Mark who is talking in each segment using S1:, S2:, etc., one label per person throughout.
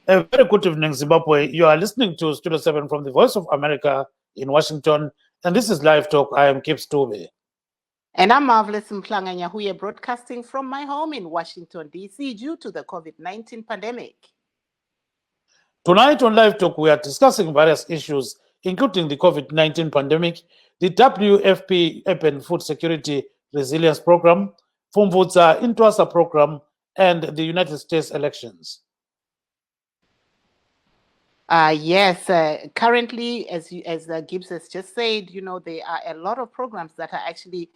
S1: A very good evening, Zimbabwe. You are listening to Studio 7 from the Voice of America in Washington, and this is Live Talk. I am Kip Stube.
S2: And I'm Marvelous Mplanganya, who are broadcasting from my home in Washington, D.C. due to the COVID-19 pandemic.
S1: Tonight on Live Talk, we are discussing various issues, including the COVID-19 pandemic, the WFP Urban Food Security Resilience Program, Fumvutsa Intwasa Program, and the United States elections.
S2: Yes, currently, as Gibbs has just said, there are a lot of programs that are actually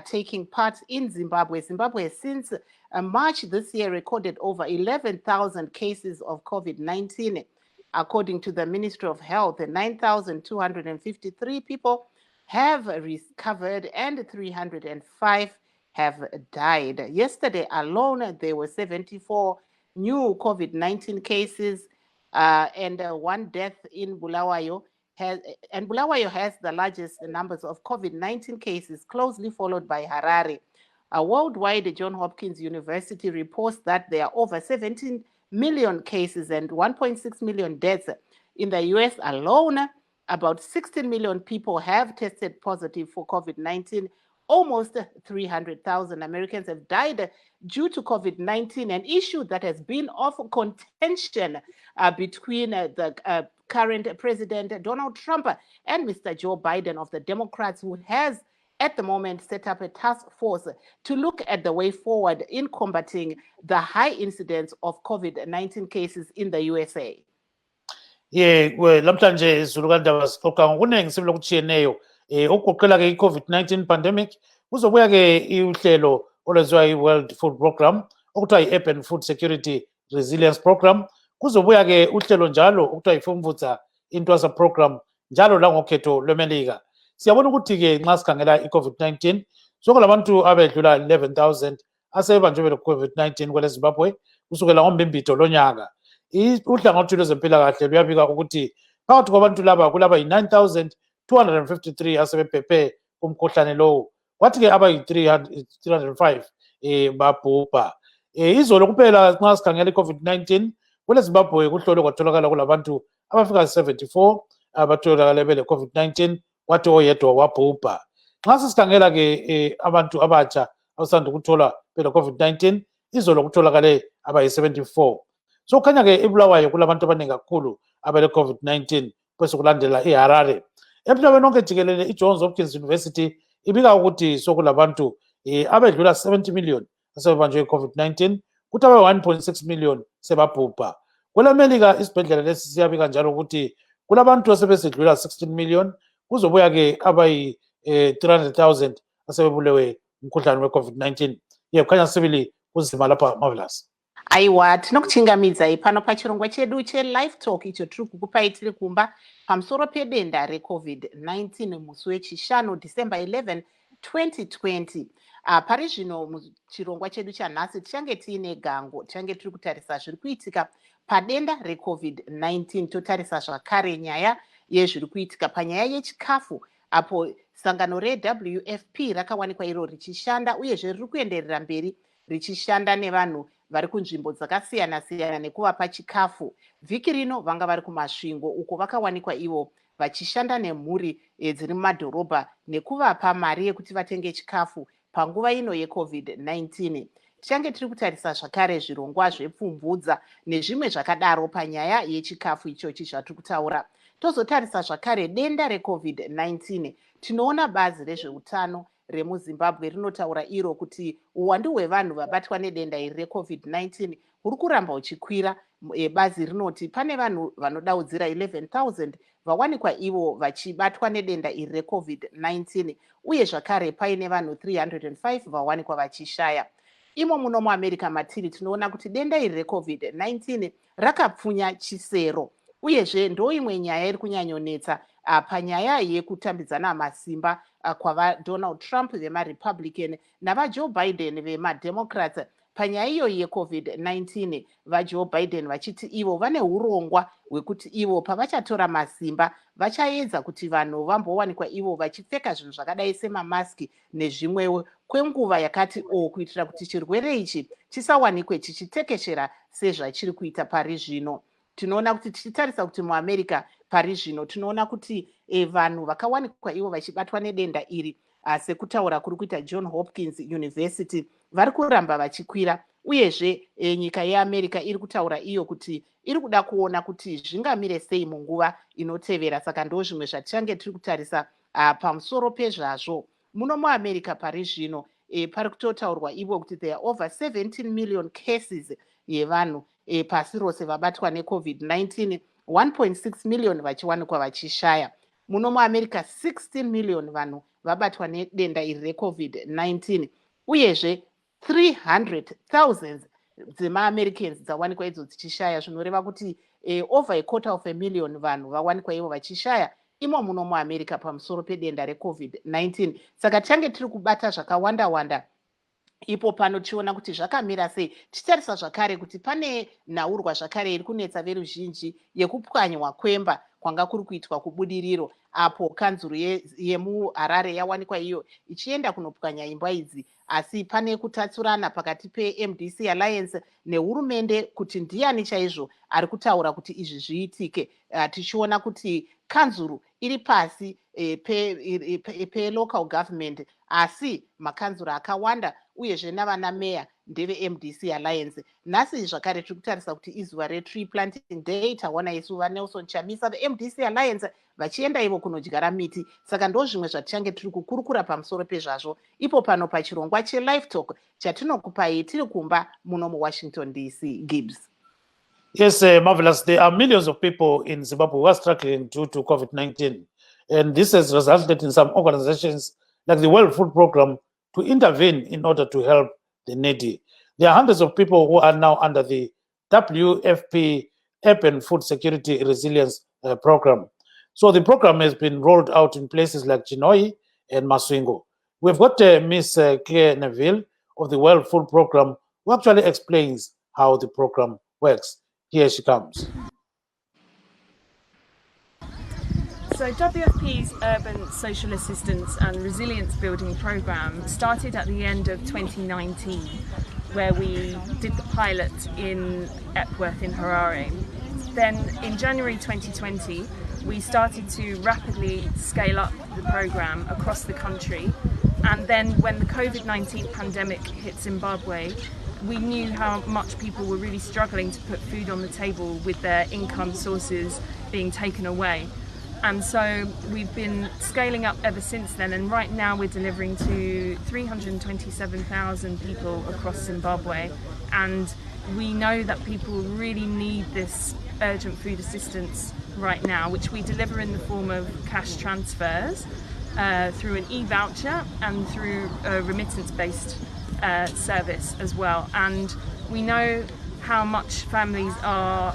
S2: taking part in Zimbabwe. Zimbabwe has since March this year recorded over 11,000 cases of COVID-19. According to the Ministry of Health, 9,253 people have recovered and 305 have died. Yesterday alone, there were 74 new COVID-19 cases. And one death in Bulawayo Bulawayo has the largest numbers of COVID-19 cases, closely followed by Harare. Worldwide, Johns Hopkins University reports that there are over 17 million cases and 1.6 million deaths. In the US alone, about 16 million people have tested positive for COVID-19. Almost 300,000 Americans have died due to COVID-19, an issue that has been of contention between the current President Donald Trump and Mr. Joe Biden of the Democrats, who has at the moment set up a task force to look at the way forward in combating the high incidence of COVID-19 cases in the USA.
S1: Well, namhlanje izulukandaba sixoxa ngokuningi sibile okutshiyeneyo okugoqela ke i-COVID-19 pandemic. Kuzobuya ke uhlelo olwenziwa i-World Food Program okuthiwa i-Urban Food Security Resilience Program. Kuzobuya ke uhlelo njalo okuthiwa i-Fumvutsa Intwasa Program njalo langokhetho lwemelika. Siyabona ukuthi ke nxa sikhangela i-COVID-19 sokulabantu abedlula 11,000 asebebanjwe bele-COVID-19 kwele Zimbabwe kusukela ngombimbito lonyaka. Uhlangothi lwezempilakahle luyabika ukuthi phakathi kwabantu laba kulaba yi-9,253 asebephephe kumkhuhlane lowo, kwathi ke abayi-305 babhubha. Izolo kuphela nxa sikhangela i-COVID-19 kwele Zimbabwe kuhlolwe kwatholakala kulabantu abafika 74 abatholakala bele-COVID-19, kwathi oyedwa wabhubha. Nxa sisikhangela ke abantu abatsha abasanda ukuthola bele-COVID-19, izolo kutholakale abayi-74. So kukhanya ke eBulawayo kulabantu abaningi kakhulu abele-COVID-19 bese kulandela iHarare. Emhlabeni wonke jikelele iJohns Hopkins University ibika ukuthi sokulabantu abedlula 70 million asebebanjwe i-COVID-19, kuthi abayi-1.6 million sebabhubha. KweleMelika isibhedlela lesi siyabika njalo ukuthi kulabantu asebesedlula 16 million, kuzobuya ke abayi-300,000 asebebulewe umkhuhlane we-COVID-19. Kukhanya sibili kunzima lapha, Marvelous.
S2: Aiwa, tinokuchingamidza pano pachirongwa chedu cheLiveTalk icho tiri kukupai tiri kumba pamusoro pedenda reCovid-19 musi wechishanu December 11, 2020. Pari zvino muchirongwa chedu chanhasi tichange tiine gango, tichange tiri kutarisa zviri kuitika padenda reCovid-19. Totarisa zvakare nyaya yezviri kuitika panyaya yechikafu, apo sangano reWFP rakawanikwa iro richishanda uyezve riri kuenderera mberi richishanda nevanhu vari kunzvimbo dzakasiyana-siyana nekuvapa chikafu. Vhiki rino vanga vari kumasvingo uko vakawanikwa ivo vachishanda nemhuri dziri mumadhorobha nekuvapa mari yekuti vatenge chikafu panguva ino yeCovid-19. Tichange tiri kutarisa zvakare zvirongwa zvepfumvudza nezvimwe zvakadaro panyaya yechikafu ichochi zvatiri kutaura. Tozotarisa zvakare denda reCovid-19. Tinoona bazi rezveutano remuZimbabwe rinotaura iro kuti uwandu hwevanhu vabatwa nedenda iri reCovid-19 huri kuramba uchikwira. Bazi rinoti pane vanhu vanodaudzira 11,000 vawanikwa ivo vachibatwa nedenda iri reCovid-19 uye zvakare paine vanhu 305 vawanikwa vachishaya. Imo muno muAmerica matiri tinoona kuti denda iri reCovid-19 rakapfunya chisero uyezve ndoimwe nyaya iri kunyanyonetsa panyaya yekutambidzana masimba kwavaDonald Trump vemaRepublican navaJoe Biden vemademocrats. Panyaya iyo yeCovid-19 vaJoe Biden vachiti ivo vane urongwa hwekuti ivo pavachatora masimba vachaedza kuti vanhu vambowanikwa ivo vachipfeka zvinhu zvakadai semamaski nezvimwewo kwenguva yakati kuitira kuti chirwere ichi chisawanikwe chichitekeshera sezvachiri kuita pari zvino. tinoona kuti tichitarisa kuti muAmerica pari zvino tinoona kuti vanhu vakawanikwa ivo vachibatwa nedenda iri sekutaura kuri kuita John Hopkins University vari kuramba vachikwira, uyezve nyika yeAmerica iri kutaura iyo kuti iri kuda kuona kuti zvingamire sei munguva inotevera. Saka ndo zvimwe zvatichange tiri kutarisa pamusoro pezvazvo. Muno muAmerica pari zvino pari kutotaurwa ivo kuti there are over 17 million cases yevanhu pasi rose vabatwa neCovid-19, 1.6 million vachiwanikwa vachishaya. Muno muAmerica 16 million vanhu vabatwa nedenda iri reCovid-19, uyezve 300,000 dzemaAmericans dzawanikwa idzo dzichishaya, zvinoreva kuti over a quarter of a million vanhu vawanikwa ivo vachishaya imo muno muAmerica pamusoro pedenda reCovid-19. Saka tichange tiri kubata zvakawanda-wanda ipo pano tichiona kuti zvakamira sei, tichitarisa zvakare kuti pane nhaurwa zvakare iri kunetsa veruzhinji yekupwanywa kwemba kwanga kuri kuitwa kubudiriro, apo kanzuru yemuHarare yawanikwa iyo ichienda kunopwanya imba idzi, asi pane kutatsurana pakati peMDC Alliance nehurumende kuti ndiani chaizvo ari kutaura kuti izvi zviitike. Tichiona kuti kanzuru iri pasi pe-local government, asi makanzura akawanda uyezve navana meya ndeve MDC Alliance. Nhasi zvakare tiri kutarisa kuti izuva reTree Planting Day, tawana isu vaNelson Chamisa veMDC Alliance vachienda ivo kunodyara miti. Saka ndo zvimwe zvatichange tiri kukurukura pamusoro pezvazvo ipo pano pachirongwa cheLiveTalk chatinokupai tiri kumba muno muWashington DC. Gibbs.
S1: Yes, marvelous. There are millions of people in Zimbabwe who are struggling due to COVID-19. And this has resulted in some organizations like the World Food Program to intervene in order to help the needy. There are hundreds of people who are now under the WFP Urban Food Security Resilience Program. So the program has been rolled out in places like Chinoi and Masvingo. We've got Ms. Claire Neville of the World Food Program who actually explains how the program works. Here she comes.
S3: So WFP's Urban Social Assistance and Resilience Building Programme started at the end of 2019, where we did the pilot in Epworth in Harare. Then in January 2020, we started to rapidly scale up the programme across the country. And then when the COVID-19 pandemic hit Zimbabwe, we knew how much people were really struggling to put food on the table with their income sources being taken away. And so we've been scaling up ever since then, and right now we're delivering to 327,000 people across Zimbabwe, and we know that people really need this urgent food assistance right now, which we deliver in the form of cash transfers through an e-voucher and through a remittance-based service as well. And we know how much families are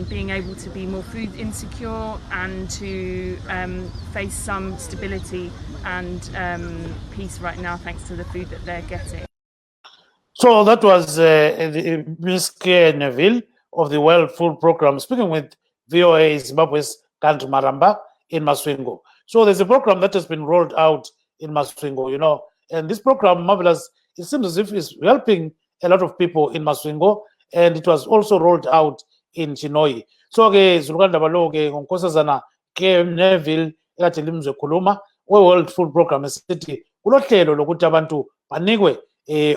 S3: being able to be more food insecure and to face some stability and peace right now thanks to the food that they're getting.
S1: So that was Ms. Claire Neville of the World Food Program speaking with VOA Zimbabwe's Kanti Maramba in Masvingo. So there's a program that has been rolled out in Masvingo, you know, and this program, Marvelous, it seems as if it's helping a lot of people in Masvingo, and it was also rolled out in Chinoi. So ke zulukanda baloke ngonkosazana ke Neville ekade limzwe khuluma we-World Food Program esithi kulohlelo lokuthi abantu banikwe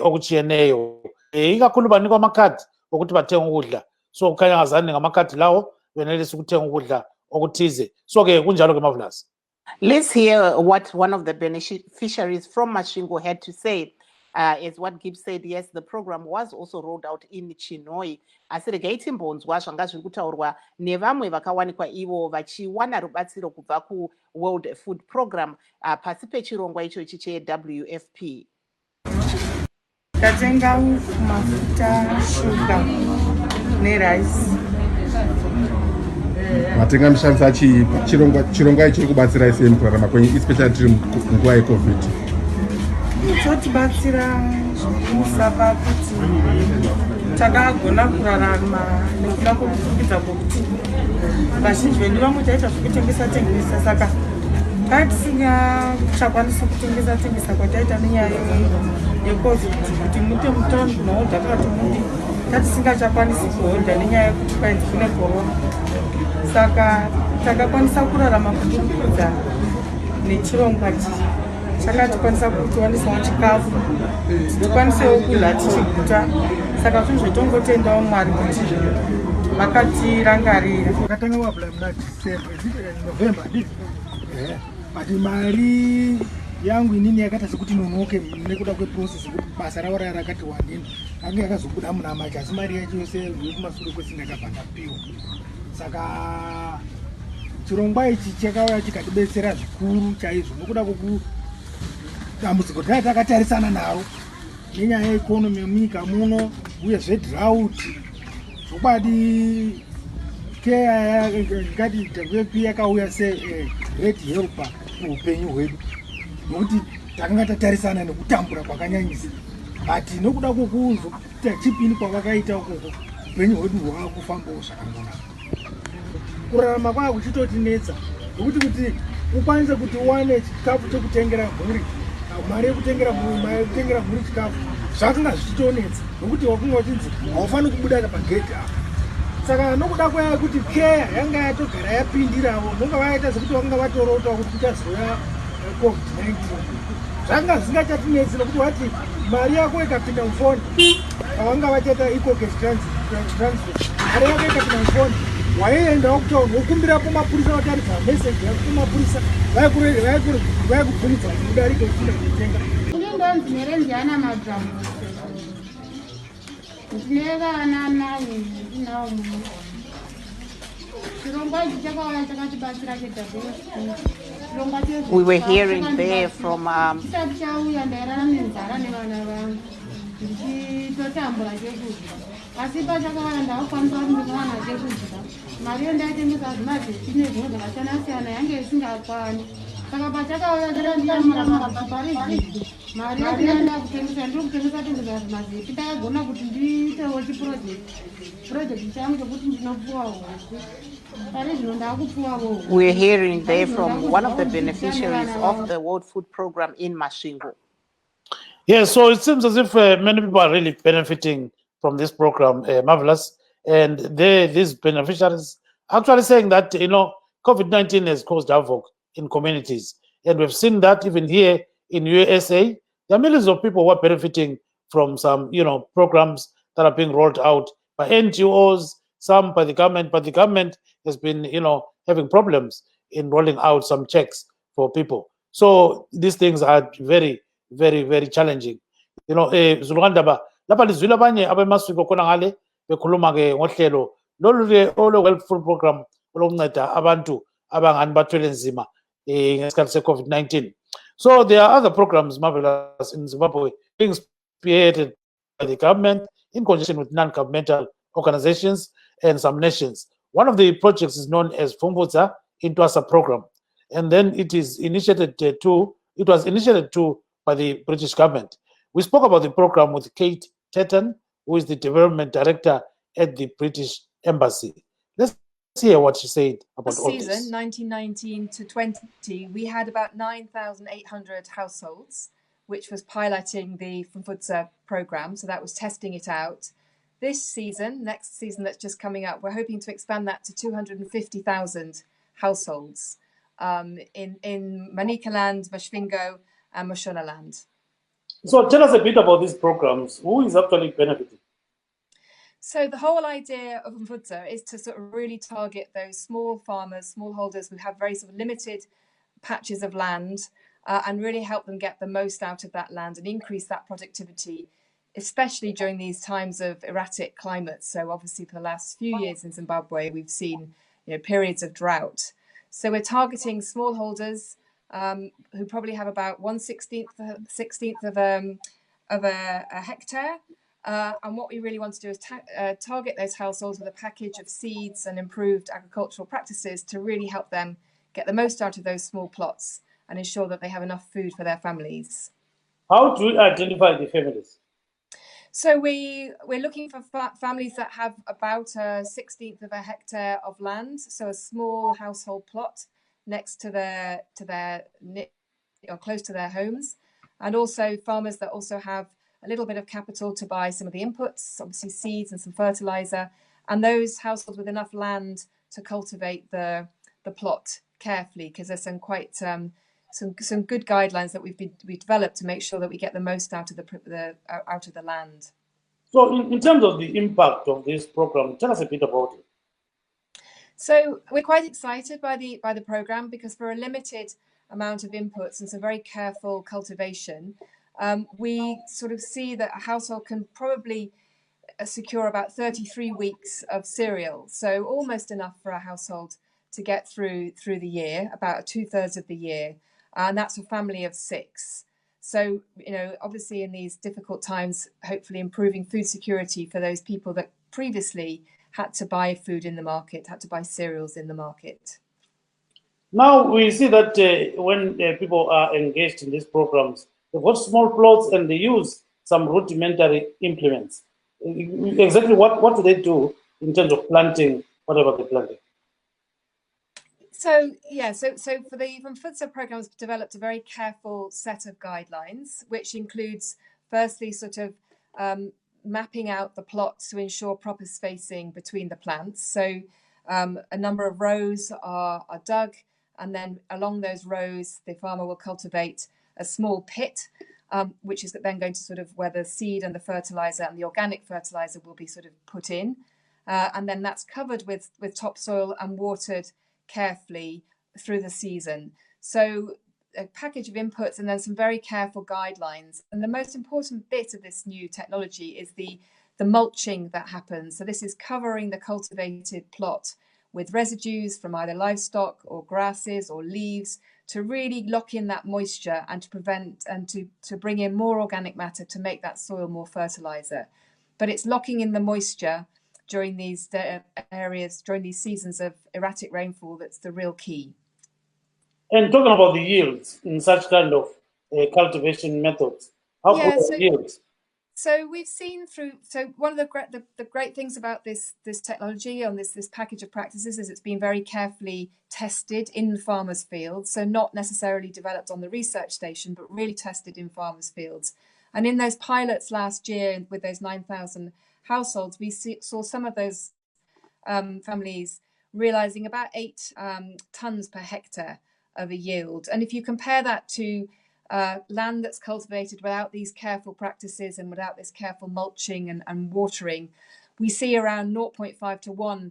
S1: okuchiyeneyo ikakhulu banikwa amakhadi ukuthi bathenga ukudla. So kukhanya ngazani ngamakhadi lawo benelisa ukuthenga ukudla okuthize. So ke kunjalo ke Marvelous.
S2: Let's hear what one of the beneficiaries from Masvingo had to say. As what Gibbs said, yes, the program was also rolled out in Chinoi. Asirigate mbonzwa zvanga zviri kutaurwa nevamwe vakawanikwa ivo vachiwana rubatsiro kubva kuWorld Food Program pasi pechirongwa ichochi cheWFP.
S4: Tatenga mafuta, sugar nerice.
S5: Matenga mshanza chirongwa ichiri kubatsira ise mukurarama kwenyu especially tiri munguva yeCovid.
S4: Chotibatsira musaka kuti takagona kurarama nekuda kwekufungidza kwokuti vazhinji vedu vamwe taita zvekutengesa saka tisingachakwanisi kutengesa kwataita nenyaya yeCovid kuti muite mutaundi maodha kana kuti mude tatisingachakwanisi kuhodha nenyaya yekuti kwanzi kune korona. Saka takakwanisa kurarama kubudikidza nechirongwa chakatikwanisa kutiwanisawo chikafu tikwanisewo kudya tichiguta. Saka tozvotongotendawo Mwari kuti vakatirangarira.
S6: Wakatanga kuapply muna November ndizvo. But mari yangu inini yakaita sekuti nonoke nekuda kweprocess yekuti basa ravo raya rakati wandini anga yakazobuda muna March asi mari yacho yose yekumashure kwesindakabva ndapiwa. Saka chirongwa ichi chakauya chikatibetsera zvikuru chaizvo nekuda kwekudambudziko tanga takatarisana naro nenyaya yeikonomi yemunyika muno uyezve drought zvokwadi keya ngati WFP yakauya se-red helper muupenyu hwedu nokuti takanga tatarisana nekutambura kwakanyanyisa but nokuda kwokuzoita chipini kwavakaita ukoko upenyu hwedu hwakufambawo zvakangonaka. Kurarama kwava kuchitotinetsa nokuti kuti ukwanise kuti uwane chikafu chekutengera mhuri, mari yekutengera mhuri chikafu zvakanga zvichitonetsa nokuti wakunga uchinzi haufani kubuda pagedhi apa. Saka nokuda kwaya kuti keya yanga yatogara yapindirawo nonga vaita sekuti vakanga vatorota kuti kuchazoya COVID-19 zvanga zvisingachatinetsi nokuti wati mari yako ikapinda mufoni pavanga vachaita eco-cash transfer, mari yako ikapinda mufoni waiendawo kutauni wokumbirapo mapurisa wataridza meseji yako kumapurisa vaikubvunidza kuti udarike uchinda kuitenga.
S7: Ine ndonzi nerenzi yana madhamu ndine vana nani ndinawo muno. Chirongwa ichi chakauya chakatibatsira chirongwa chedu.
S2: We were hearing there from
S7: chisati chauya ndairara nenzara nevana vangu ndichitotambura chekudya asi pachakauya ndakukwanisa kuti ndinowana chekudya. Mari yo ndaitengesa zvimazveti nezvimwe zvakasiyana siyana yange isingakwani. Saka pachakauya ndandiyamuraparizi mari yakuenda kutengesa ndiri kutengesa zvimazveti takagona kuti ndiitewo chiprojekti changu chekuti ndinopuwa huku.
S2: We're hearing there from one of the beneficiaries of the World Food Program in Masvingo.
S1: Yes, so it seems as if many people are really benefiting from this program, marvelous. And these beneficiaries actually saying that, COVID-19 has caused havoc in communities. And we've seen that even here in USA, there are millions of people who are benefiting from some, programs that are being rolled out by NGOs, some by the government, but the government has been, having problems in rolling out some checks for people. So these things are very, very, very challenging. Zulukandaba, lapha lizwile abanye abemasiko khona ngale bekhuluma ke ngohlelo lolu World Food Program olokunceda abantu abangani bathwele nzima ngesikhathi se-COVID-19. So there are other programs, marvelous, in Zimbabwe being spearheaded by the government in conjunction with non-governmental organizations and some nations. One of the projects is known as Fumbudza Intwasa program, and then it was initiated by the British government. We spoke about the program with Kate Tetton, who is the development director at the British Embassy. Let's hear what she said about all this.
S8: Season 1919 to 20, we had about 9,800 households, which was piloting the Fumbudza program, so that was testing it out. This season, next season that's just coming up, we're hoping to expand that to 250,000 households in Manicaland, Masvingo, and Mashonaland.
S1: So tell us a bit about these programs. Who is actually benefiting?
S8: So the whole idea of Fumbudza is to sort of really target those small farmers, smallholders who have very sort of limited patches of land and really help them get the most out of that land and increase that productivity, especially during these times of erratic climate. So obviously for the last few years in Zimbabwe, we've seen periods of drought. So we're targeting smallholders who probably have about 1/16th of a hectare. And what we really want to do is target those households with a package of seeds and improved agricultural practices to really help them get the most out of those small plots and ensure that they have enough food for their families.
S1: How do we identify the families?
S8: So we're looking for families that have about 1/16th of a hectare of land, so a small household plot next to their or close to their homes, and also farmers that also have a little bit of capital to buy some of the inputs, obviously seeds and some fertilizer, and those households with enough land to cultivate the plot carefully, because there's some quite some good guidelines that we've developed to make sure that we get the most out of the land.
S1: So in terms of the impact of this program, tell us a bit about it.
S8: So we're quite excited by the program, because for a limited amount of inputs and some very careful cultivation, we sort of see that a household can probably secure about 33 weeks of cereal, so almost enough for a household to get through the year, about 2/3 of the year, and that's a family of 6. So, obviously in these difficult times, hopefully improving food security for those people that previously had to buy food in the market, had to buy cereals in the market.
S1: Now we see that when people are engaged in these programs, they've got small plots and they use some rudimentary implements. Exactly what do they do in terms of planting whatever they're planting?
S8: So for the Funfutsa program, has developed a very careful set of guidelines, which includes firstly sort of mapping out the plots to ensure proper spacing between the plants. So a number of rows are dug, and then along those rows, the farmer will cultivate a small pit, which is then going to sort of where the seed and the fertilizer and the organic fertilizer will be sort of put in. And then that's covered with topsoil and watered carefully through the season. So a package of inputs and then some very careful guidelines. And the most important bit of this new technology is the mulching that happens. So this is covering the cultivated plot with residues from either livestock or grasses or leaves to really lock in that moisture and to prevent and to bring in more organic matter to make that soil more fertilizer. But it's locking in the moisture during these areas, during these seasons of erratic rainfall, that's the real key.
S1: And talking about the yields in such kind of cultivation methods, how good are the yields?
S8: So we've seen one of the great things about this technology on this package of practices is it's been very carefully tested in farmers' fields. So not necessarily developed on the research station, but really tested in farmers' fields. And in those pilots last year with those 9,000 households, we saw some of those families realizing about 8 tons per hectare of a yield. And if you compare that to land that's cultivated without these careful practices and without this careful mulching and watering, we see around 0.5 to 1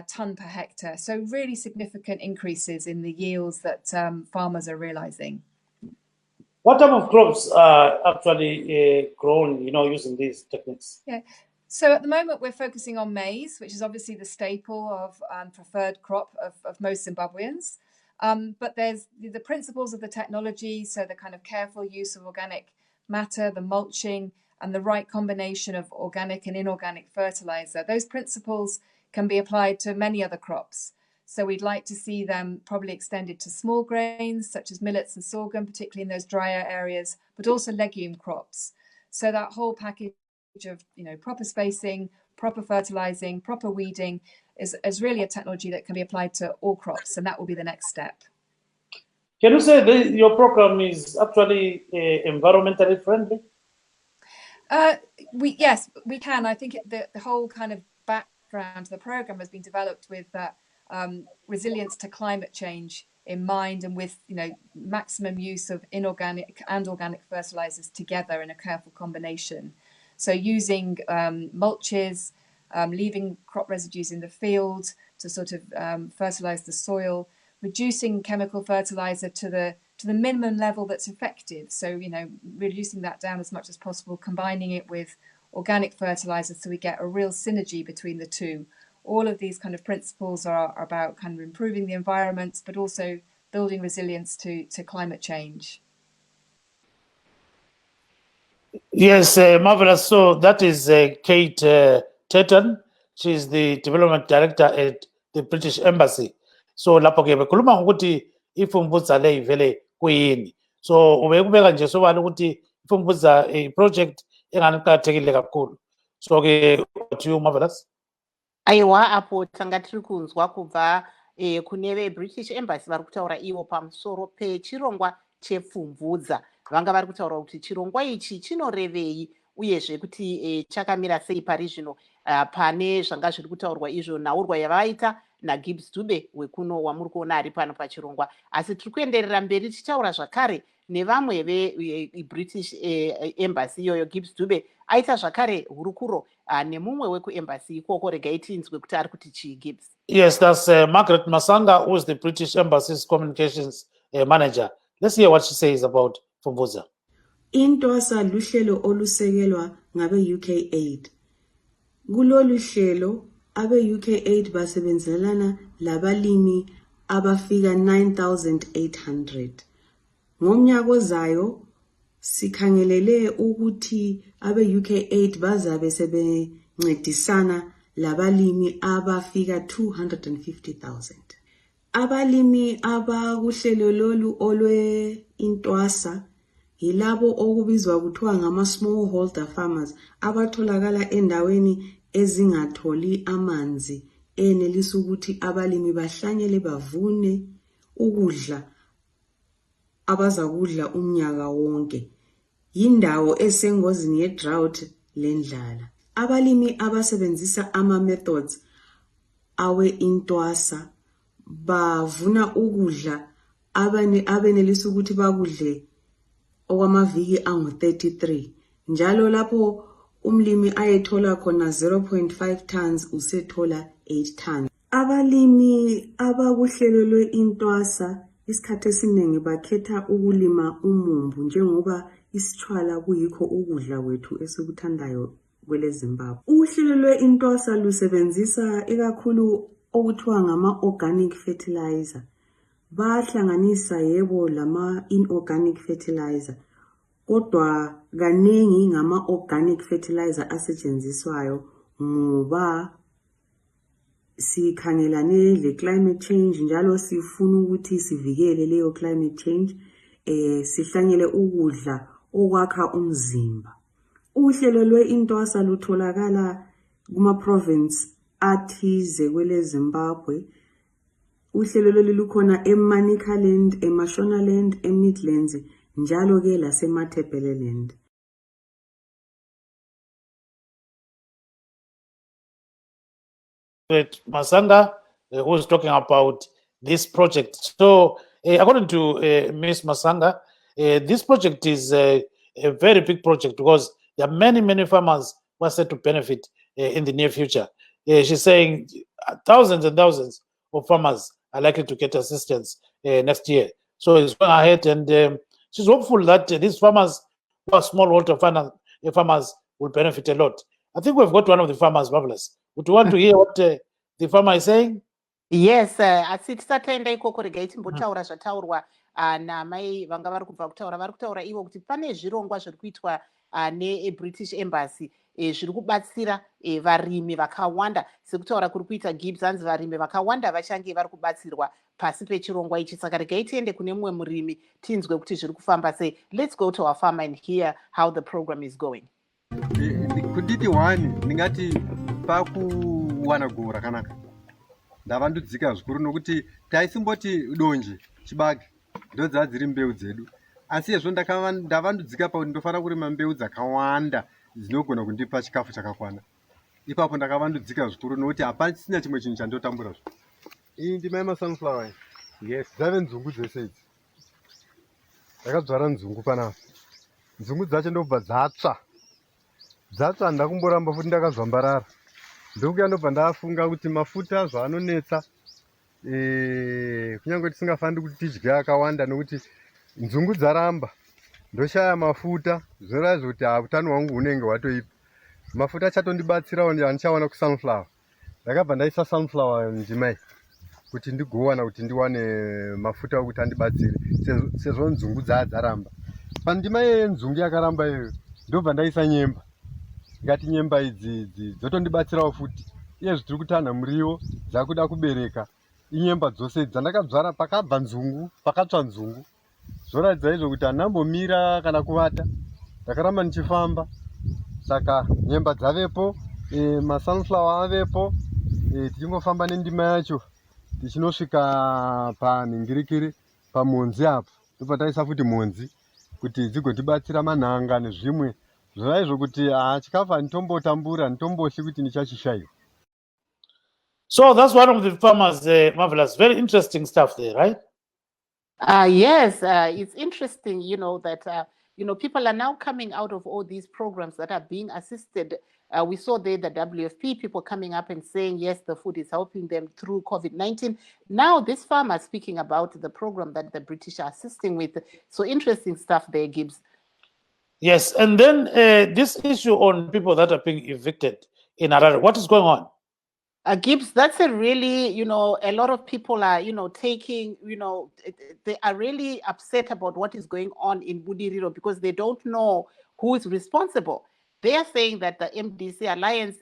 S8: ton per hectare. So really significant increases in the yields that farmers are realizing.
S1: What type of crops are actually grown, using these techniques?
S8: Yeah. So at the moment, we're focusing on maize, which is obviously the staple of preferred crop of most Zimbabweans. But there's the principles of the technology, so the kind of careful use of organic matter, the mulching, and the right combination of organic and inorganic fertilizer. Those principles can be applied to many other crops. So we'd like to see them probably extended to small grains, such as millets and sorghum, particularly in those drier areas, but also legume crops. So that whole package of proper spacing, proper fertilizing, proper weeding is really a technology that can be applied to all crops, and that will be the next step.
S1: Can you say your program is actually environmentally friendly?
S8: Yes, we can. I think the whole kind of background of the program has been developed with that resilience to climate change in mind, and with maximum use of inorganic and organic fertilizers together in a careful combination. So using mulches, leaving crop residues in the field to sort of fertilize the soil, reducing chemical fertilizer to the minimum level that's effective. So reducing that down as much as possible, combining it with organic fertilizer so we get a real synergy between the two. All of these kind of principles are about kind of improving the environment, but also building resilience to climate change.
S1: Yes, marvelous. So that is Kate Tetton. She's the development director at the British Embassy. So lapho ke bekhuluma ngokuthi iFumvudza le ivele kuyini. So ubekubeka nje sobala ukuthi iFumvudza project engani iqhakathekile kakhulu. So ke to you, marvelous.
S2: Aiwa, apo tanga tiri kunzwa kubva kune veBritish Embassy vari kutaura ivo pamusoro pechirongwa chepfumvudza. Vanga vari kutaura kuti chirongwa ichi chinorevei uyezve kuti chakamira sei pari zvino pane zvanga zviri kutaurwa izvo nhaurwa yavaita naGibbs Dube wekuno wamuri kuona ari pano pachirongwa. Asi tiri kuenderera mberi tichitaura zvakare nevamwe veBritish embassy iyoyo. Gibbs Dube aita zvakare hurukuro nemumwe wekuembassy ikoko. Regai tinzwe kuti ari kuti chii Gibbs.
S1: Yes, that's Margaret Masanga, who is the British Embassy's communications manager. Let's hear what she says about Fumbuza.
S9: Intwasa luhlelo olusekelwa ngabe-UK Aid. Kulolu hlelo abe-UK Aid basebenzelana labalimi abafika 9,800. Ngomnyaka ozayo sikhangelele ukuthi abe-UK Aid bazabe sebencedisana labalimi abafika 250,000. Abalimi abakuhlelo lolu olwe-intwasa yilabo okubizwa kuthiwa ngama-smallholder farmers abatholakala endaweni ezingatholi amanzi enelisa ukuthi abalimi bahlanyele bavune ukudla abazakudla umnyaka wonke. Yindawo esengozini ye-drought lendlala. Abalimi abasebenzisa ama-methods awe-intwasa bavuna ukudla abenelisa ukuthi bakudle okwamaviki angu-33. Njalo lapho umlimi ayethola khona 0.5 tons usethola 8 tons. Abalimi abakuhlelo lwe-intwasa isikhathi esiningi bakhetha ukulima umumbu njengoba isitshwala kuyikho ukudla kwethu esikuthandayo kwele Zimbabwe. Uhlelo lwe-intwasa lusebenzisa ikakhulu okuthiwa ngama-organic fertilizer. Bahlanganisa yebo lama-inorganic fertilizer, kodwa kaningi ngama-organic fertilizer asetshenziswayo ngoba sikhangelane le-climate change njalo sifuna ukuthi sivikele leyo climate change, sihlanyele ukudla okwakha umzimba. Uhlelo lwe-intwasa lutholakala kuma-province athize kwele Zimbabwe. Uhlelo lolu lukhona eManicaland, eMashonaland, eMidlands, njalo ke lasemaThebeleland.
S1: Masanga, who is talking about this project. So, according to Ms. Masanga, this project is a very big project because there are many farmers who are set to benefit in the near future. She's saying thousands and thousands of farmers are likely to get assistance next year. So it's going ahead, and she's hopeful that these farmers who are smallholder farmers will benefit a lot. I think we've got one of the farmers, Marvelous. Would you want to hear what the farmer is saying?
S2: Yes, asi tisataenda ikoko regai timbotaura zvataurwa namai vanga vari kubva kutaura. Vari kutaura ivo kuti pane zvirongwa zviri kuitwa neBritish Embassy zviri kubatsira varimi vakawanda. Sekutaura kuri kuita Gibbs, hanzi varimi vakawanda vachange vari kubatsirwa pasi pechirongwa ichi. Saka regai tiende kune mumwe murimi tinzwe kuti zviri kufamba sei. Let's go to our farmer and hear how the program is going.
S10: Kuditi wani ndingati pakuwana govo rakanaka ndavandudzika zvikuru nokuti taisimboti donje chibage ndo dzadziri mbeu dzedu, asi izvo ndavandudzika pakuti ndofanira kurima mbeu dzakawanda dzinogona kundipa chikafu chakakwana. Ipapo ndakavandudzika zvikuru nokuti hapasina chimwe chinhu chandotambura zvo. Iyi ndima sunflower. Yes, dzave nzungu dzese idzi. Ndakadzvara nzungu panapa. Nzungu dzacho ndobva dzatsva ndakumboramba futi ndakazvambarara. Ndokuya ndobva ndafunga kuti mafuta zvaanonetsa kunyange tisingafaniri kuti tidye akawanda nokuti nzungu dzaramba. Ndoshaya mafuta zvinoratidza kuti utano hwangu hunenge hwatoipa. Mafuta achatondibatsira andichawana kusunflower. Ndakabva ndaisa sunflower ndimai kuti ndigowana kuti ndiwane mafuta okuti andibatsire sezvo nzungu dzaramba. Pandima yenzungu yakaramba iyoyo ndobva ndaisa nyemba. Ngati nyemba idzi dzotondibatsirawo futi. Iye zvitiri kutanha muriwo dzakuda kubereka. Inyemba dzose dzandakadzvara pakabva nzungu, pakatsva nzungu. Zvoratidza izvo kuti handambomira kana kuvata. Ndakaramba ndichifamba. Saka nyemba dzavepo, masunflower avepo, tichingofamba nendima yacho tichinosvika panhingirikiri pamonzi apo. Ndobva taisa futi monzi kuti dzigotibatsira manhanga nezvimwe zvaizvo kuti chikafa handitombotambura handitombohli kuti ndichachishaiwa.
S1: So that's one of the farmers, Marvelous. Very interesting stuff there, right?
S2: Yes, it's interesting, that, people are now coming out of all these programs that are being assisted. We saw there the WFP people coming up and saying, yes, the food is helping them through COVID-19. Now this farmer is speaking about the program that the British are assisting with. So interesting stuff there, Gibbs.
S1: Yes, and then this issue on people that are being evicted in Harare, what is going on?
S2: Gibbs, that's a really, a lot of people are, taking, they are really upset about what is going on in Budiriro because they don't know who is responsible. They are saying that the MDC Alliance